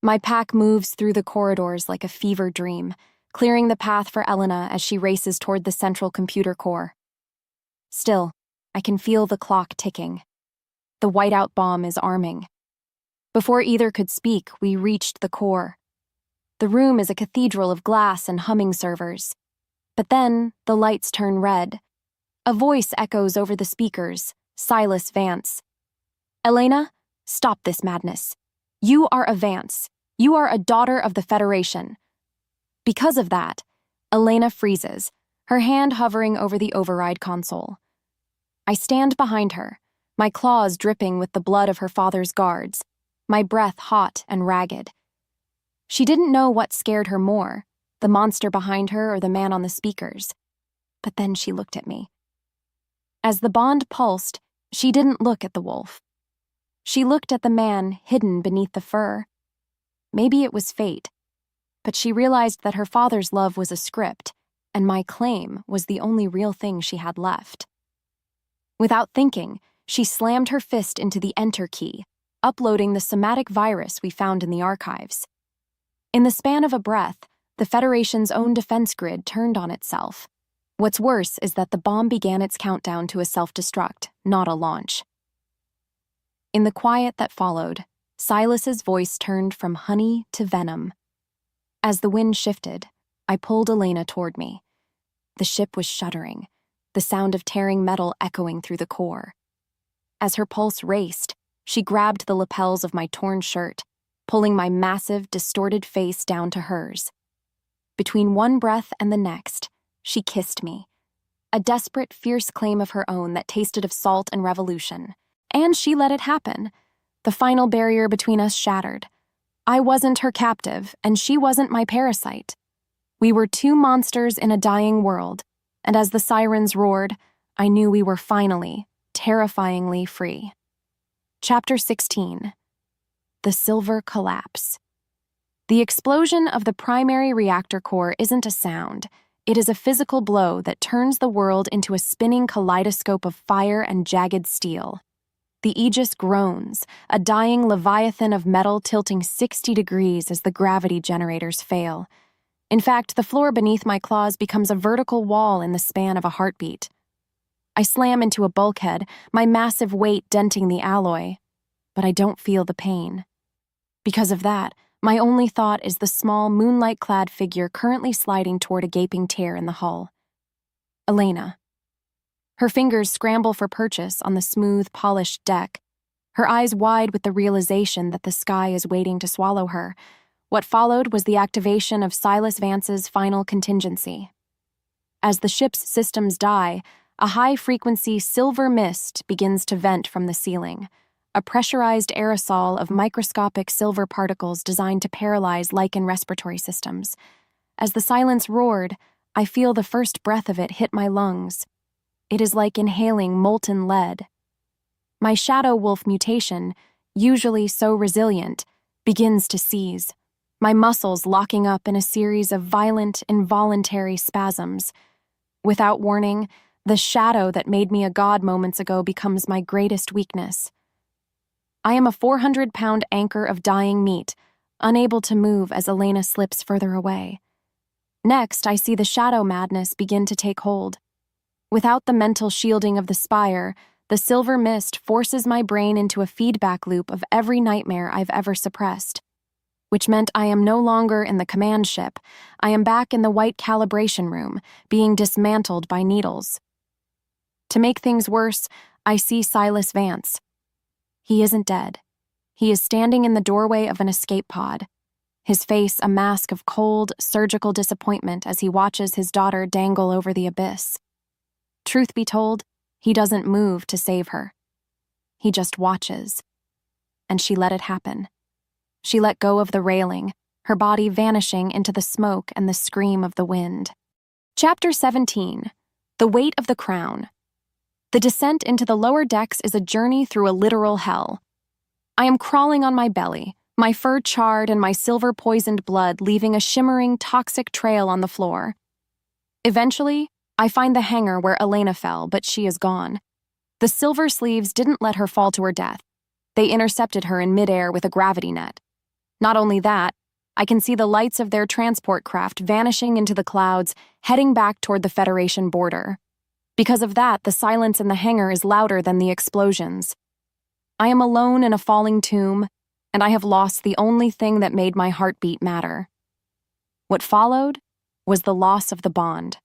My pack moves through the corridors like a fever dream, clearing the path for Elena as she races toward the central computer core. Still, I can feel the clock ticking. The whiteout bomb is arming. Before either could speak, we reached the core. The room is a cathedral of glass and humming servers. But then, the lights turn red. A voice echoes over the speakers, Silas Vance. Elena, stop this madness. You are a Vance. You are a daughter of the Federation. Because of that, Elena freezes, her hand hovering over the override console. I stand behind her, my claws dripping with the blood of her father's guards, my breath hot and ragged. She didn't know what scared her more, the monster behind her or the man on the speakers. But then she looked at me. As the bond pulsed, she didn't look at the wolf. She looked at the man hidden beneath the fur. Maybe it was fate, but she realized that her father's love was a script, and my claim was the only real thing she had left. Without thinking, she slammed her fist into the enter key, uploading the somatic virus we found in the archives. In the span of a breath, the Federation's own defense grid turned on itself. What's worse is that the bomb began its countdown to a self-destruct, not a launch. In the quiet that followed, Silas's voice turned from honey to venom. As the wind shifted, I pulled Elena toward me. The ship was shuddering, the sound of tearing metal echoing through the core. As her pulse raced, she grabbed the lapels of my torn shirt, pulling my massive, distorted face down to hers. Between one breath and the next, she kissed me. A desperate, fierce claim of her own that tasted of salt and revolution. And she let it happen. The final barrier between us shattered. I wasn't her captive, and she wasn't my parasite. We were two monsters in a dying world, and as the sirens roared, I knew we were finally, terrifyingly free. Chapter 16. The Silver Collapse. The explosion of the primary reactor core isn't a sound. It is a physical blow that turns the world into a spinning kaleidoscope of fire and jagged steel. The Aegis groans, a dying leviathan of metal tilting 60 degrees as the gravity generators fail. In fact, the floor beneath my claws becomes a vertical wall in the span of a heartbeat. I slam into a bulkhead, my massive weight denting the alloy, but I don't feel the pain. Because of that, my only thought is the small, moonlight-clad figure currently sliding toward a gaping tear in the hull. Elena. Her fingers scramble for purchase on the smooth, polished deck, her eyes wide with the realization that the sky is waiting to swallow her. What followed was the activation of Silas Vance's final contingency. As the ship's systems die, a high-frequency silver mist begins to vent from the ceiling, a pressurized aerosol of microscopic silver particles designed to paralyze lichen respiratory systems. As the silence roared, I feel the first breath of it hit my lungs. It is like inhaling molten lead. My shadow wolf mutation, usually so resilient, begins to seize, my muscles locking up in a series of violent, involuntary spasms. Without warning, the shadow that made me a god moments ago becomes my greatest weakness. I am a 400-pound anchor of dying meat, unable to move as Elena slips further away. Next, I see the shadow madness begin to take hold. Without the mental shielding of the spire, the silver mist forces my brain into a feedback loop of every nightmare I've ever suppressed, which meant I am no longer in the command ship. I am back in the white calibration room, being dismantled by needles. To make things worse, I see Silas Vance. He isn't dead. He is standing in the doorway of an escape pod, his face a mask of cold, surgical disappointment as he watches his daughter dangle over the abyss. Truth be told, he doesn't move to save her. He just watches. And she let it happen. She let go of the railing, her body vanishing into the smoke and the scream of the wind. Chapter 17. The Weight of the Crown. The descent into the lower decks is a journey through a literal hell. I am crawling on my belly, my fur charred and my silver-poisoned blood leaving a shimmering, toxic trail on the floor. Eventually, I find the hangar where Elena fell, but she is gone. The silver sleeves didn't let her fall to her death. They intercepted her in midair with a gravity net. Not only that, I can see the lights of their transport craft vanishing into the clouds, heading back toward the Federation border. Because of that, the silence in the hangar is louder than the explosions. I am alone in a falling tomb, and I have lost the only thing that made my heartbeat matter. What followed was the loss of the bond.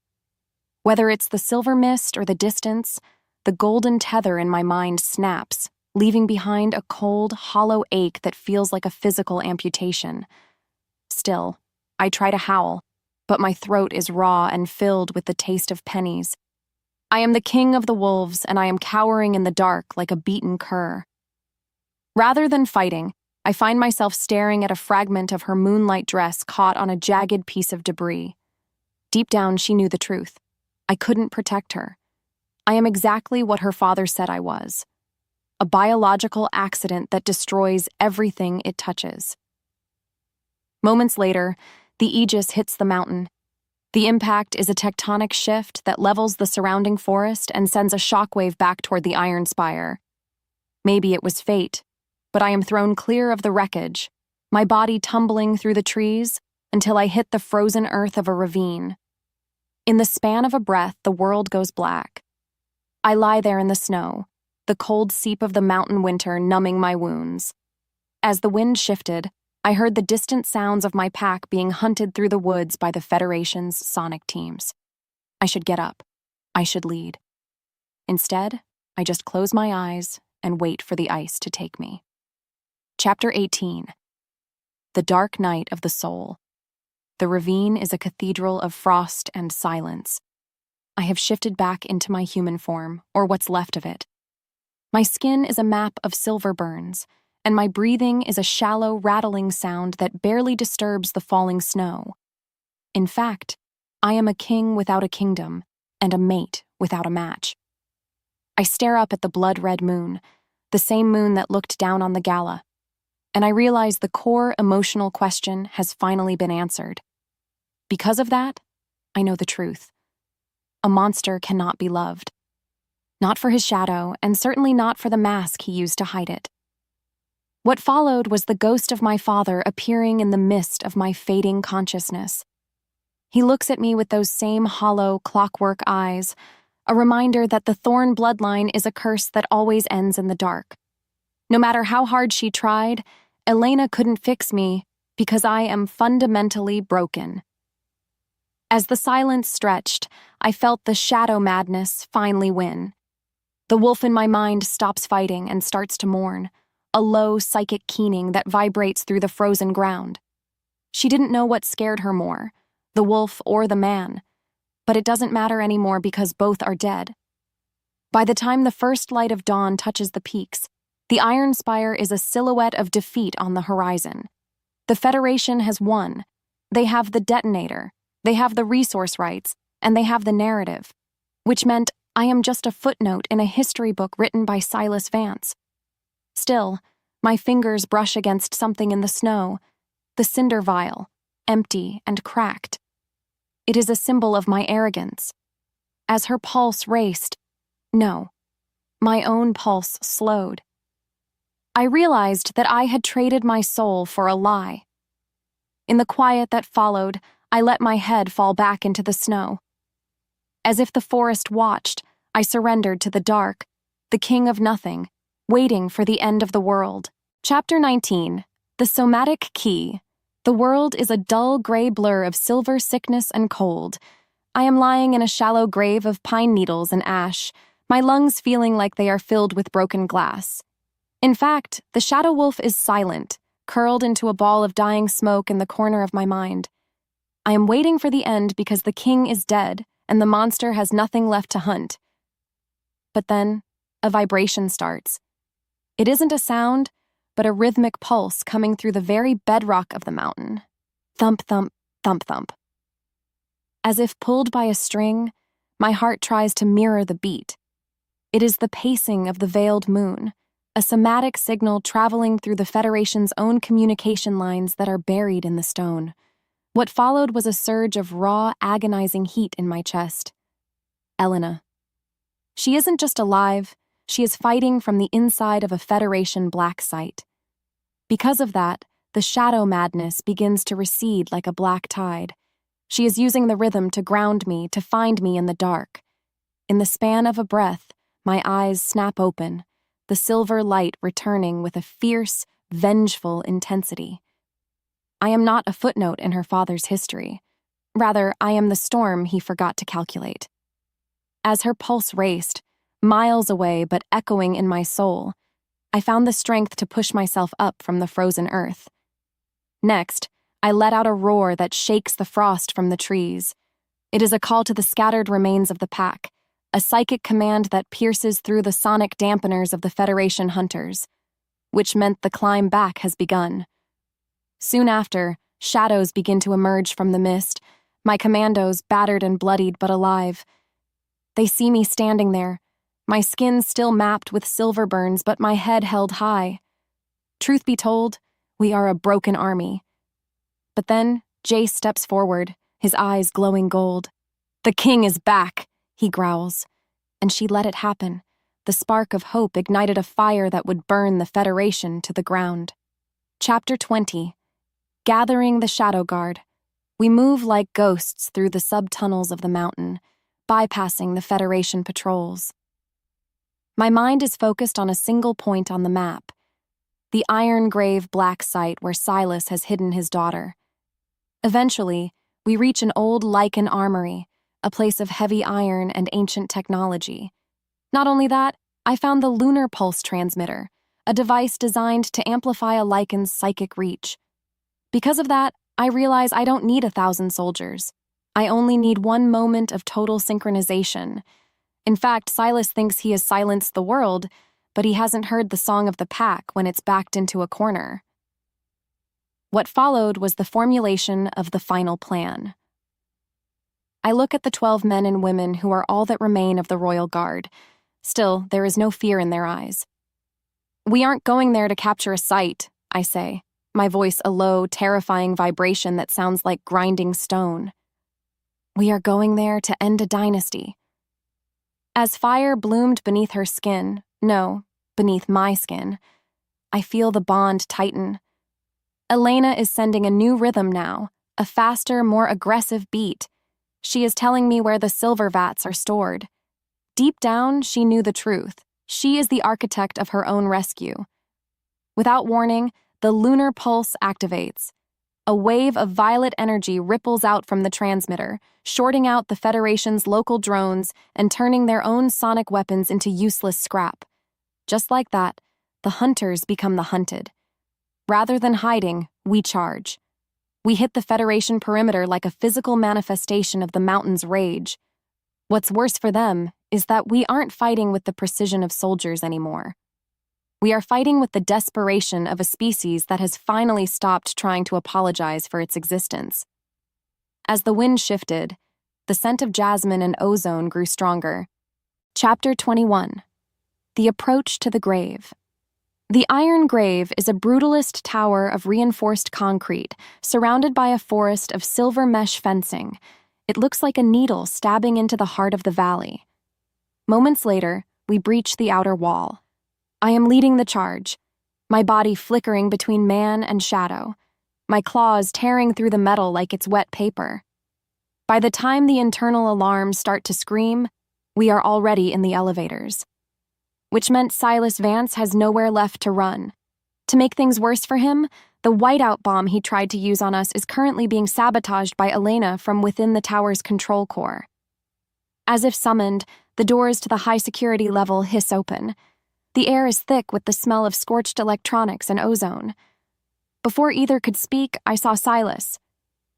Whether it's the silver mist or the distance, the golden tether in my mind snaps, leaving behind a cold, hollow ache that feels like a physical amputation. Still, I try to howl, but my throat is raw and filled with the taste of pennies. I am the king of the wolves, and I am cowering in the dark like a beaten cur. Rather than fighting, I find myself staring at a fragment of her moonlight dress caught on a jagged piece of debris. Deep down, she knew the truth. I couldn't protect her. I am exactly what her father said I was. A biological accident that destroys everything it touches. Moments later, the Aegis hits the mountain. The impact is a tectonic shift that levels the surrounding forest and sends a shockwave back toward the Iron-Spire. Maybe it was fate, but I am thrown clear of the wreckage, my body tumbling through the trees until I hit the frozen earth of a ravine. In the span of a breath, the world goes black. I lie there in the snow, the cold seep of the mountain winter numbing my wounds. As the wind shifted, I heard the distant sounds of my pack being hunted through the woods by the Federation's sonic teams. I should get up. I should lead. Instead, I just close my eyes and wait for the ice to take me. Chapter 18. The Dark Night of the Soul. The ravine is a cathedral of frost and silence. I have shifted back into my human form, or what's left of it. My skin is a map of silver burns, and my breathing is a shallow, rattling sound that barely disturbs the falling snow. In fact, I am a king without a kingdom, and a mate without a match. I stare up at the blood-red moon, the same moon that looked down on the gala, and I realize the core emotional question has finally been answered. Because of that, I know the truth. A monster cannot be loved. Not for his shadow, and certainly not for the mask he used to hide it. What followed was the ghost of my father appearing in the mist of my fading consciousness. He looks at me with those same hollow, clockwork eyes, a reminder that the Thorne bloodline is a curse that always ends in the dark. No matter how hard she tried, Elena couldn't fix me because I am fundamentally broken. As the silence stretched, I felt the shadow madness finally win. The wolf in my mind stops fighting and starts to mourn, a low psychic keening that vibrates through the frozen ground. She didn't know what scared her more, the wolf or the man, but it doesn't matter anymore because both are dead. By the time the first light of dawn touches the peaks, the Iron-Spire is a silhouette of defeat on the horizon. The Federation has won. They have the detonator, they have the resource rights, and they have the narrative, which meant I am just a footnote in a history book written by Silas Vance. Still, my fingers brush against something in the snow, the cinder vial, empty and cracked. It is a symbol of my arrogance. As her pulse raced, no, my own pulse slowed. I realized that I had traded my soul for a lie. In the quiet that followed, I let my head fall back into the snow. As if the forest watched, I surrendered to the dark, the king of nothing, waiting for the end of the world. Chapter 19. The Somatic Key. The world is a dull gray blur of silver sickness and cold. I am lying in a shallow grave of pine needles and ash, my lungs feeling like they are filled with broken glass. In fact, the shadow wolf is silent, curled into a ball of dying smoke in the corner of my mind. I am waiting for the end because the king is dead and the monster has nothing left to hunt. But then, a vibration starts. It isn't a sound, but a rhythmic pulse coming through the very bedrock of the mountain. Thump, thump, thump, thump. As if pulled by a string, my heart tries to mirror the beat. It is the pacing of the veiled moon, a somatic signal traveling through the Federation's own communication lines that are buried in the stone. What followed was a surge of raw, agonizing heat in my chest. Elena. She isn't just alive, she is fighting from the inside of a Federation black site. Because of that, the shadow madness begins to recede like a black tide. She is using the rhythm to ground me, to find me in the dark. In the span of a breath, my eyes snap open, the silver light returning with a fierce, vengeful intensity. I am not a footnote in her father's history. Rather, I am the storm he forgot to calculate. As her pulse raced, miles away but echoing in my soul, I found the strength to push myself up from the frozen earth. Next, I let out a roar that shakes the frost from the trees. It is a call to the scattered remains of the pack, a psychic command that pierces through the sonic dampeners of the Federation hunters, which meant the climb back has begun. Soon after, shadows begin to emerge from the mist, my commandos battered and bloodied but alive. They see me standing there, my skin still mapped with silver burns but my head held high. Truth be told, we are a broken army. But then, Jace steps forward, his eyes glowing gold. "The king is back," he growls. And she let it happen. The spark of hope ignited a fire that would burn the Federation to the ground. Chapter 20. Gathering the Shadow Guard. We move like ghosts through the subtunnels of the mountain, bypassing the Federation patrols. My mind is focused on a single point on the map, the Iron Grave black site where Silas has hidden his daughter. Eventually, we reach an old lichen armory, a place of heavy iron and ancient technology. Not only that, I found the lunar pulse transmitter, a device designed to amplify a lichen's psychic reach. Because of that, I realize I don't need 1,000 soldiers. I only need one moment of total synchronization. In fact, Silas thinks he has silenced the world, but he hasn't heard the song of the pack when it's backed into a corner. What followed was the formulation of the final plan. I look at the 12 men and women who are all that remain of the Royal Guard. Still, there is no fear in their eyes. "We aren't going there to capture a site," I say, my voice a low, terrifying vibration that sounds like grinding stone. "We are going there to end a dynasty." As fire bloomed beneath her skin, no, beneath my skin, I feel the bond tighten. Elena is sending a new rhythm now, a faster, more aggressive beat. She is telling me where the silver vats are stored. Deep down, she knew the truth. She is the architect of her own rescue. Without warning, the lunar pulse activates. A wave of violet energy ripples out from the transmitter, shorting out the Federation's local drones and turning their own sonic weapons into useless scrap. Just like that, the hunters become the hunted. Rather than hiding, we charge. We hit the Federation perimeter like a physical manifestation of the mountain's rage. What's worse for them is that we aren't fighting with the precision of soldiers anymore. We are fighting with the desperation of a species that has finally stopped trying to apologize for its existence. As the wind shifted, the scent of jasmine and ozone grew stronger. Chapter 21. The Approach to the Grave. The Iron Grave is a brutalist tower of reinforced concrete, surrounded by a forest of silver mesh fencing. It looks like a needle stabbing into the heart of the valley. Moments later, we breach the outer wall. I am leading the charge, my body flickering between man and shadow, my claws tearing through the metal like it's wet paper. By the time the internal alarms start to scream, we are already in the elevators. Which meant Silas Vance has nowhere left to run. To make things worse for him, the whiteout bomb he tried to use on us is currently being sabotaged by Elena from within the tower's control core. As if summoned, the doors to the high-security level hiss open. The air is thick with the smell of scorched electronics and ozone. Before either could speak, I saw Silas.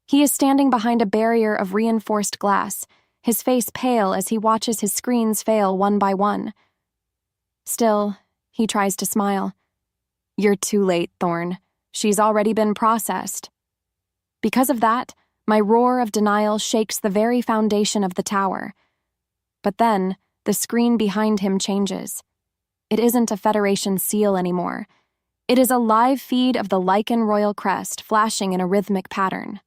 He is standing behind a barrier of reinforced glass, his face pale as he watches his screens fail one by one. Still, he tries to smile. "You're too late, Thorne. She's already been processed." Because of that, my roar of denial shakes the very foundation of the tower. But then, the screen behind him changes. It isn't a Federation seal anymore. It is a live feed of the Lycan royal crest flashing in a rhythmic pattern.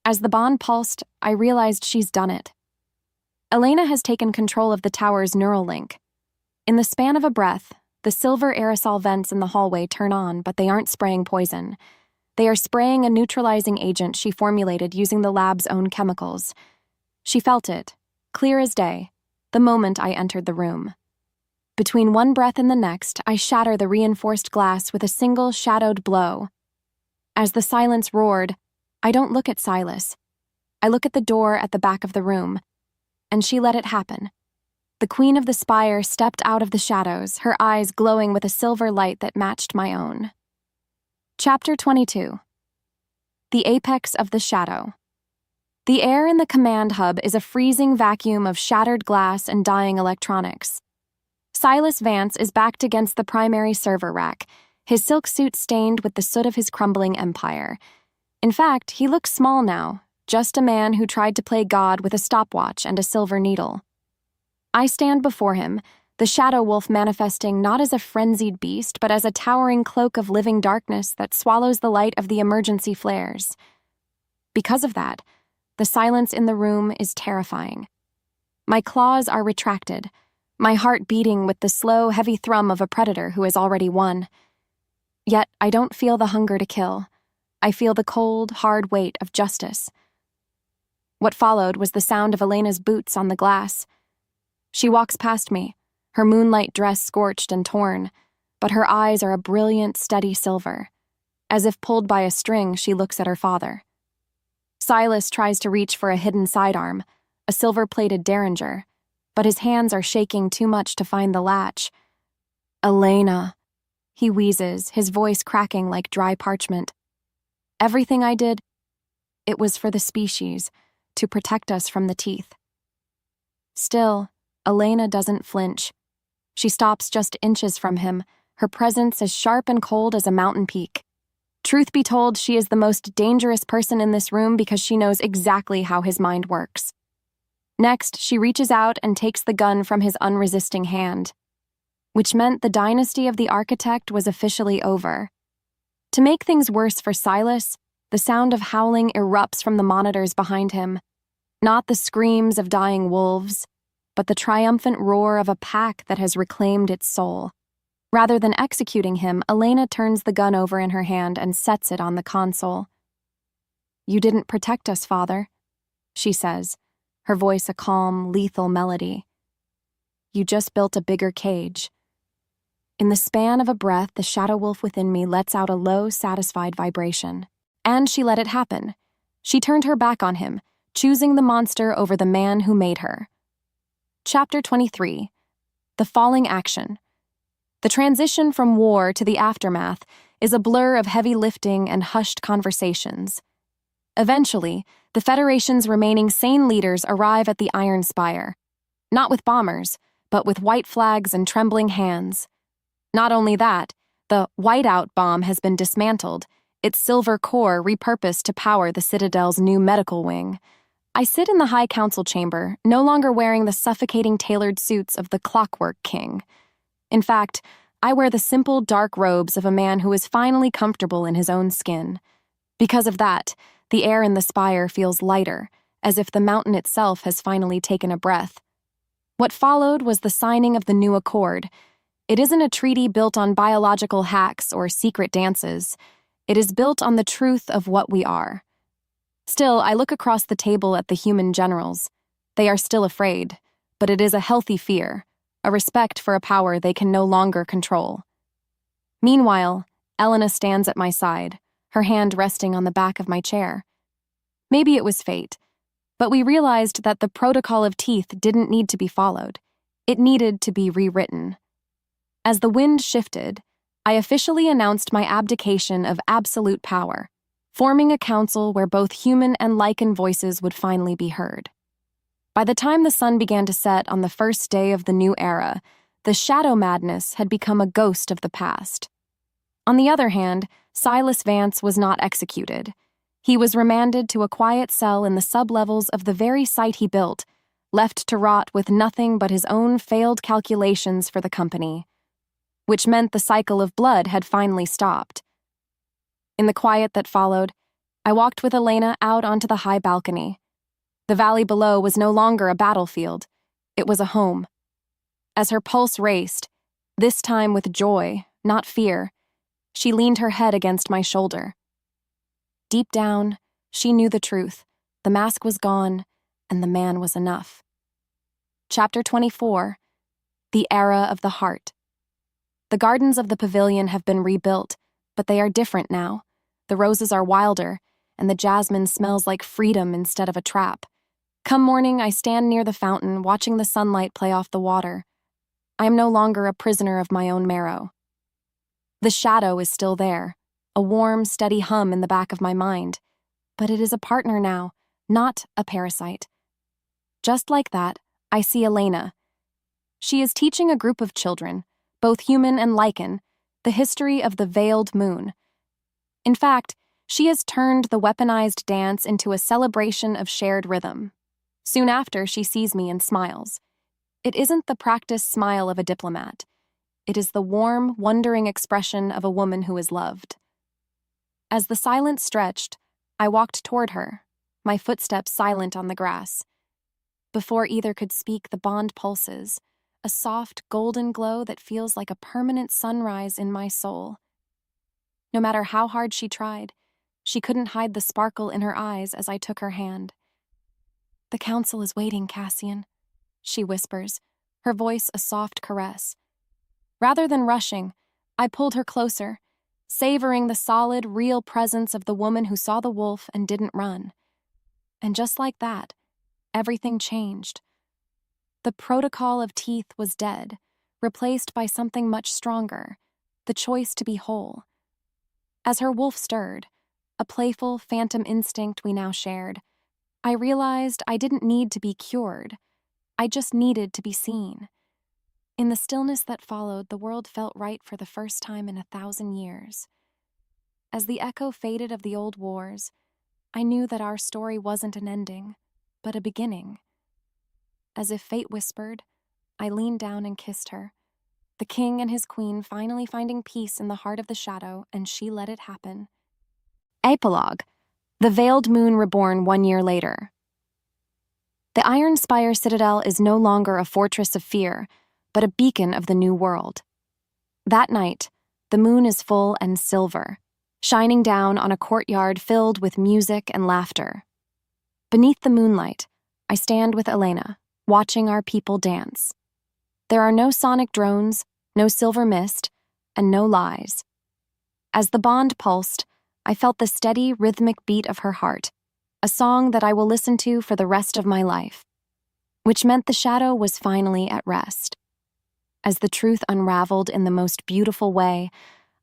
As the bond pulsed, I realized she's done it. Elena has taken control of the tower's neural link. In the span of a breath, the silver aerosol vents in the hallway turn on, but they aren't spraying poison. They are spraying a neutralizing agent she formulated using the lab's own chemicals. She felt it, clear as day, the moment I entered the room. Between one breath and the next, I shatter the reinforced glass with a single shadowed blow. As the silence roared, I don't look at Silas. I look at the door at the back of the room, and she let it happen. The Queen of the Spire stepped out of the shadows, her eyes glowing with a silver light that matched my own. Chapter 22. The Apex of the Shadow. The air in the command hub is a freezing vacuum of shattered glass and dying electronics. Silas Vance is backed against the primary server rack, his silk suit stained with the soot of his crumbling empire. In fact, he looks small now, just a man who tried to play God with a stopwatch and a silver needle. I stand before him, the shadow wolf manifesting not as a frenzied beast, but as a towering cloak of living darkness that swallows the light of the emergency flares. Because of that, the silence in the room is terrifying. My claws are retracted, my heart beating with the slow, heavy thrum of a predator who has already won. Yet I don't feel the hunger to kill. I feel the cold, hard weight of justice. What followed was the sound of Elena's boots on the glass. She walks past me, her moonlight dress scorched and torn, but her eyes are a brilliant, steady silver. As if pulled by a string, she looks at her father. Silas tries to reach for a hidden sidearm, a silver-plated derringer, but his hands are shaking too much to find the latch. "Elena," he wheezes, his voice cracking like dry parchment. Everything I did, it was for the species, to protect us from the teeth. Still, Elena doesn't flinch. She stops just inches from him, her presence as sharp and cold as a mountain peak. Truth be told, she is the most dangerous person in this room because she knows exactly how his mind works. Next, she reaches out and takes the gun from his unresisting hand, which meant the dynasty of the architect was officially over. To make things worse for Silas, the sound of howling erupts from the monitors behind him. Not the screams of dying wolves, but the triumphant roar of a pack that has reclaimed its soul. Rather than executing him, Elena turns the gun over in her hand and sets it on the console. "You didn't protect us, Father," she says, her voice a calm, lethal melody. "You just built a bigger cage." In the span of a breath, the shadow wolf within me lets out a low, satisfied vibration. And she let it happen. She turned her back on him, choosing the monster over the man who made her. Chapter 23. The Falling Action. The transition from war to the aftermath is a blur of heavy lifting and hushed conversations. Eventually, the Federation's remaining sane leaders arrive at the Iron-Spire, not with bombers, but with white flags and trembling hands. Not only that, the whiteout bomb has been dismantled, its silver core repurposed to power the Citadel's new medical wing. I sit in the High Council chamber, no longer wearing the suffocating tailored suits of the Clockwork King. In fact, I wear the simple, dark robes of a man who is finally comfortable in his own skin. Because of that, the air in the spire feels lighter, as if the mountain itself has finally taken a breath. What followed was the signing of the new accord. It isn't a treaty built on biological hacks or secret dances. It is built on the truth of what we are. Still, I look across the table at the human generals. They are still afraid, but it is a healthy fear, a respect for a power they can no longer control. Meanwhile, Elena stands at my side, her hand resting on the back of my chair. Maybe it was fate, but we realized that the protocol of teeth didn't need to be followed. It needed to be rewritten. As the wind shifted, I officially announced my abdication of absolute power, forming a council where both human and lichen voices would finally be heard. By the time the sun began to set on the first day of the new era, the shadow madness had become a ghost of the past. On the other hand, Silas Vance was not executed. He was remanded to a quiet cell in the sublevels of the very site he built, left to rot with nothing but his own failed calculations for the company, which meant the cycle of blood had finally stopped. In the quiet that followed, I walked with Elena out onto the high balcony. The valley below was no longer a battlefield. It was a home. As her pulse raced, this time with joy, not fear, she leaned her head against my shoulder. Deep down, she knew the truth. The mask was gone, and the man was enough. Chapter 24, The Era of the Heart. The gardens of the pavilion have been rebuilt, but they are different now. The roses are wilder, and the jasmine smells like freedom instead of a trap. Come morning, I stand near the fountain, watching the sunlight play off the water. I am no longer a prisoner of my own marrow. The shadow is still there, a warm, steady hum in the back of my mind, but it is a partner now, not a parasite. Just like that, I see Elena. She is teaching a group of children, both human and lichen, the history of the veiled moon. In fact, she has turned the weaponized dance into a celebration of shared rhythm. Soon after, she sees me and smiles. It isn't the practiced smile of a diplomat. It is the warm, wondering expression of a woman who is loved. As the silence stretched, I walked toward her, my footsteps silent on the grass. Before either could speak, the bond pulses, a soft, golden glow that feels like a permanent sunrise in my soul. No matter how hard she tried, she couldn't hide the sparkle in her eyes as I took her hand. "The council is waiting, Cassian," she whispers, her voice a soft caress. Rather than rushing, I pulled her closer, savoring the solid, real presence of the woman who saw the wolf and didn't run. And just like that, everything changed. The protocol of teeth was dead, replaced by something much stronger, the choice to be whole. As her wolf stirred, a playful, phantom instinct we now shared, I realized I didn't need to be cured. I just needed to be seen. In the stillness that followed, the world felt right for the first time in 1,000 years. As the echo faded of the old wars, I knew that our story wasn't an ending, but a beginning. As if fate whispered, I leaned down and kissed her, the king and his queen finally finding peace in the heart of the shadow, and she let it happen. Epilogue. The Veiled Moon reborn 1 year later. The Iron-Spire citadel is no longer a fortress of fear, but a beacon of the new world. That night, the moon is full and silver, shining down on a courtyard filled with music and laughter. Beneath the moonlight, I stand with Elena, watching our people dance. There are no sonic drones, no silver mist, and no lies. As the bond pulsed, I felt the steady, rhythmic beat of her heart, a song that I will listen to for the rest of my life, which meant the shadow was finally at rest. As the truth unraveled in the most beautiful way,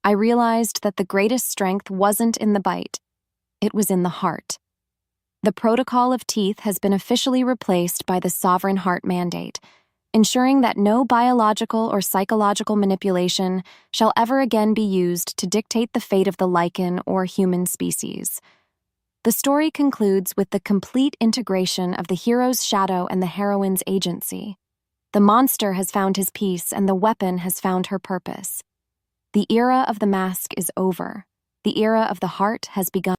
I realized that the greatest strength wasn't in the bite. It was in the heart. The protocol of teeth has been officially replaced by the Sovereign Heart Mandate, ensuring that no biological or psychological manipulation shall ever again be used to dictate the fate of the lichen or human species. The story concludes with the complete integration of the hero's shadow and the heroine's agency. The monster has found his peace and the weapon has found her purpose. The era of the mask is over. The era of the heart has begun.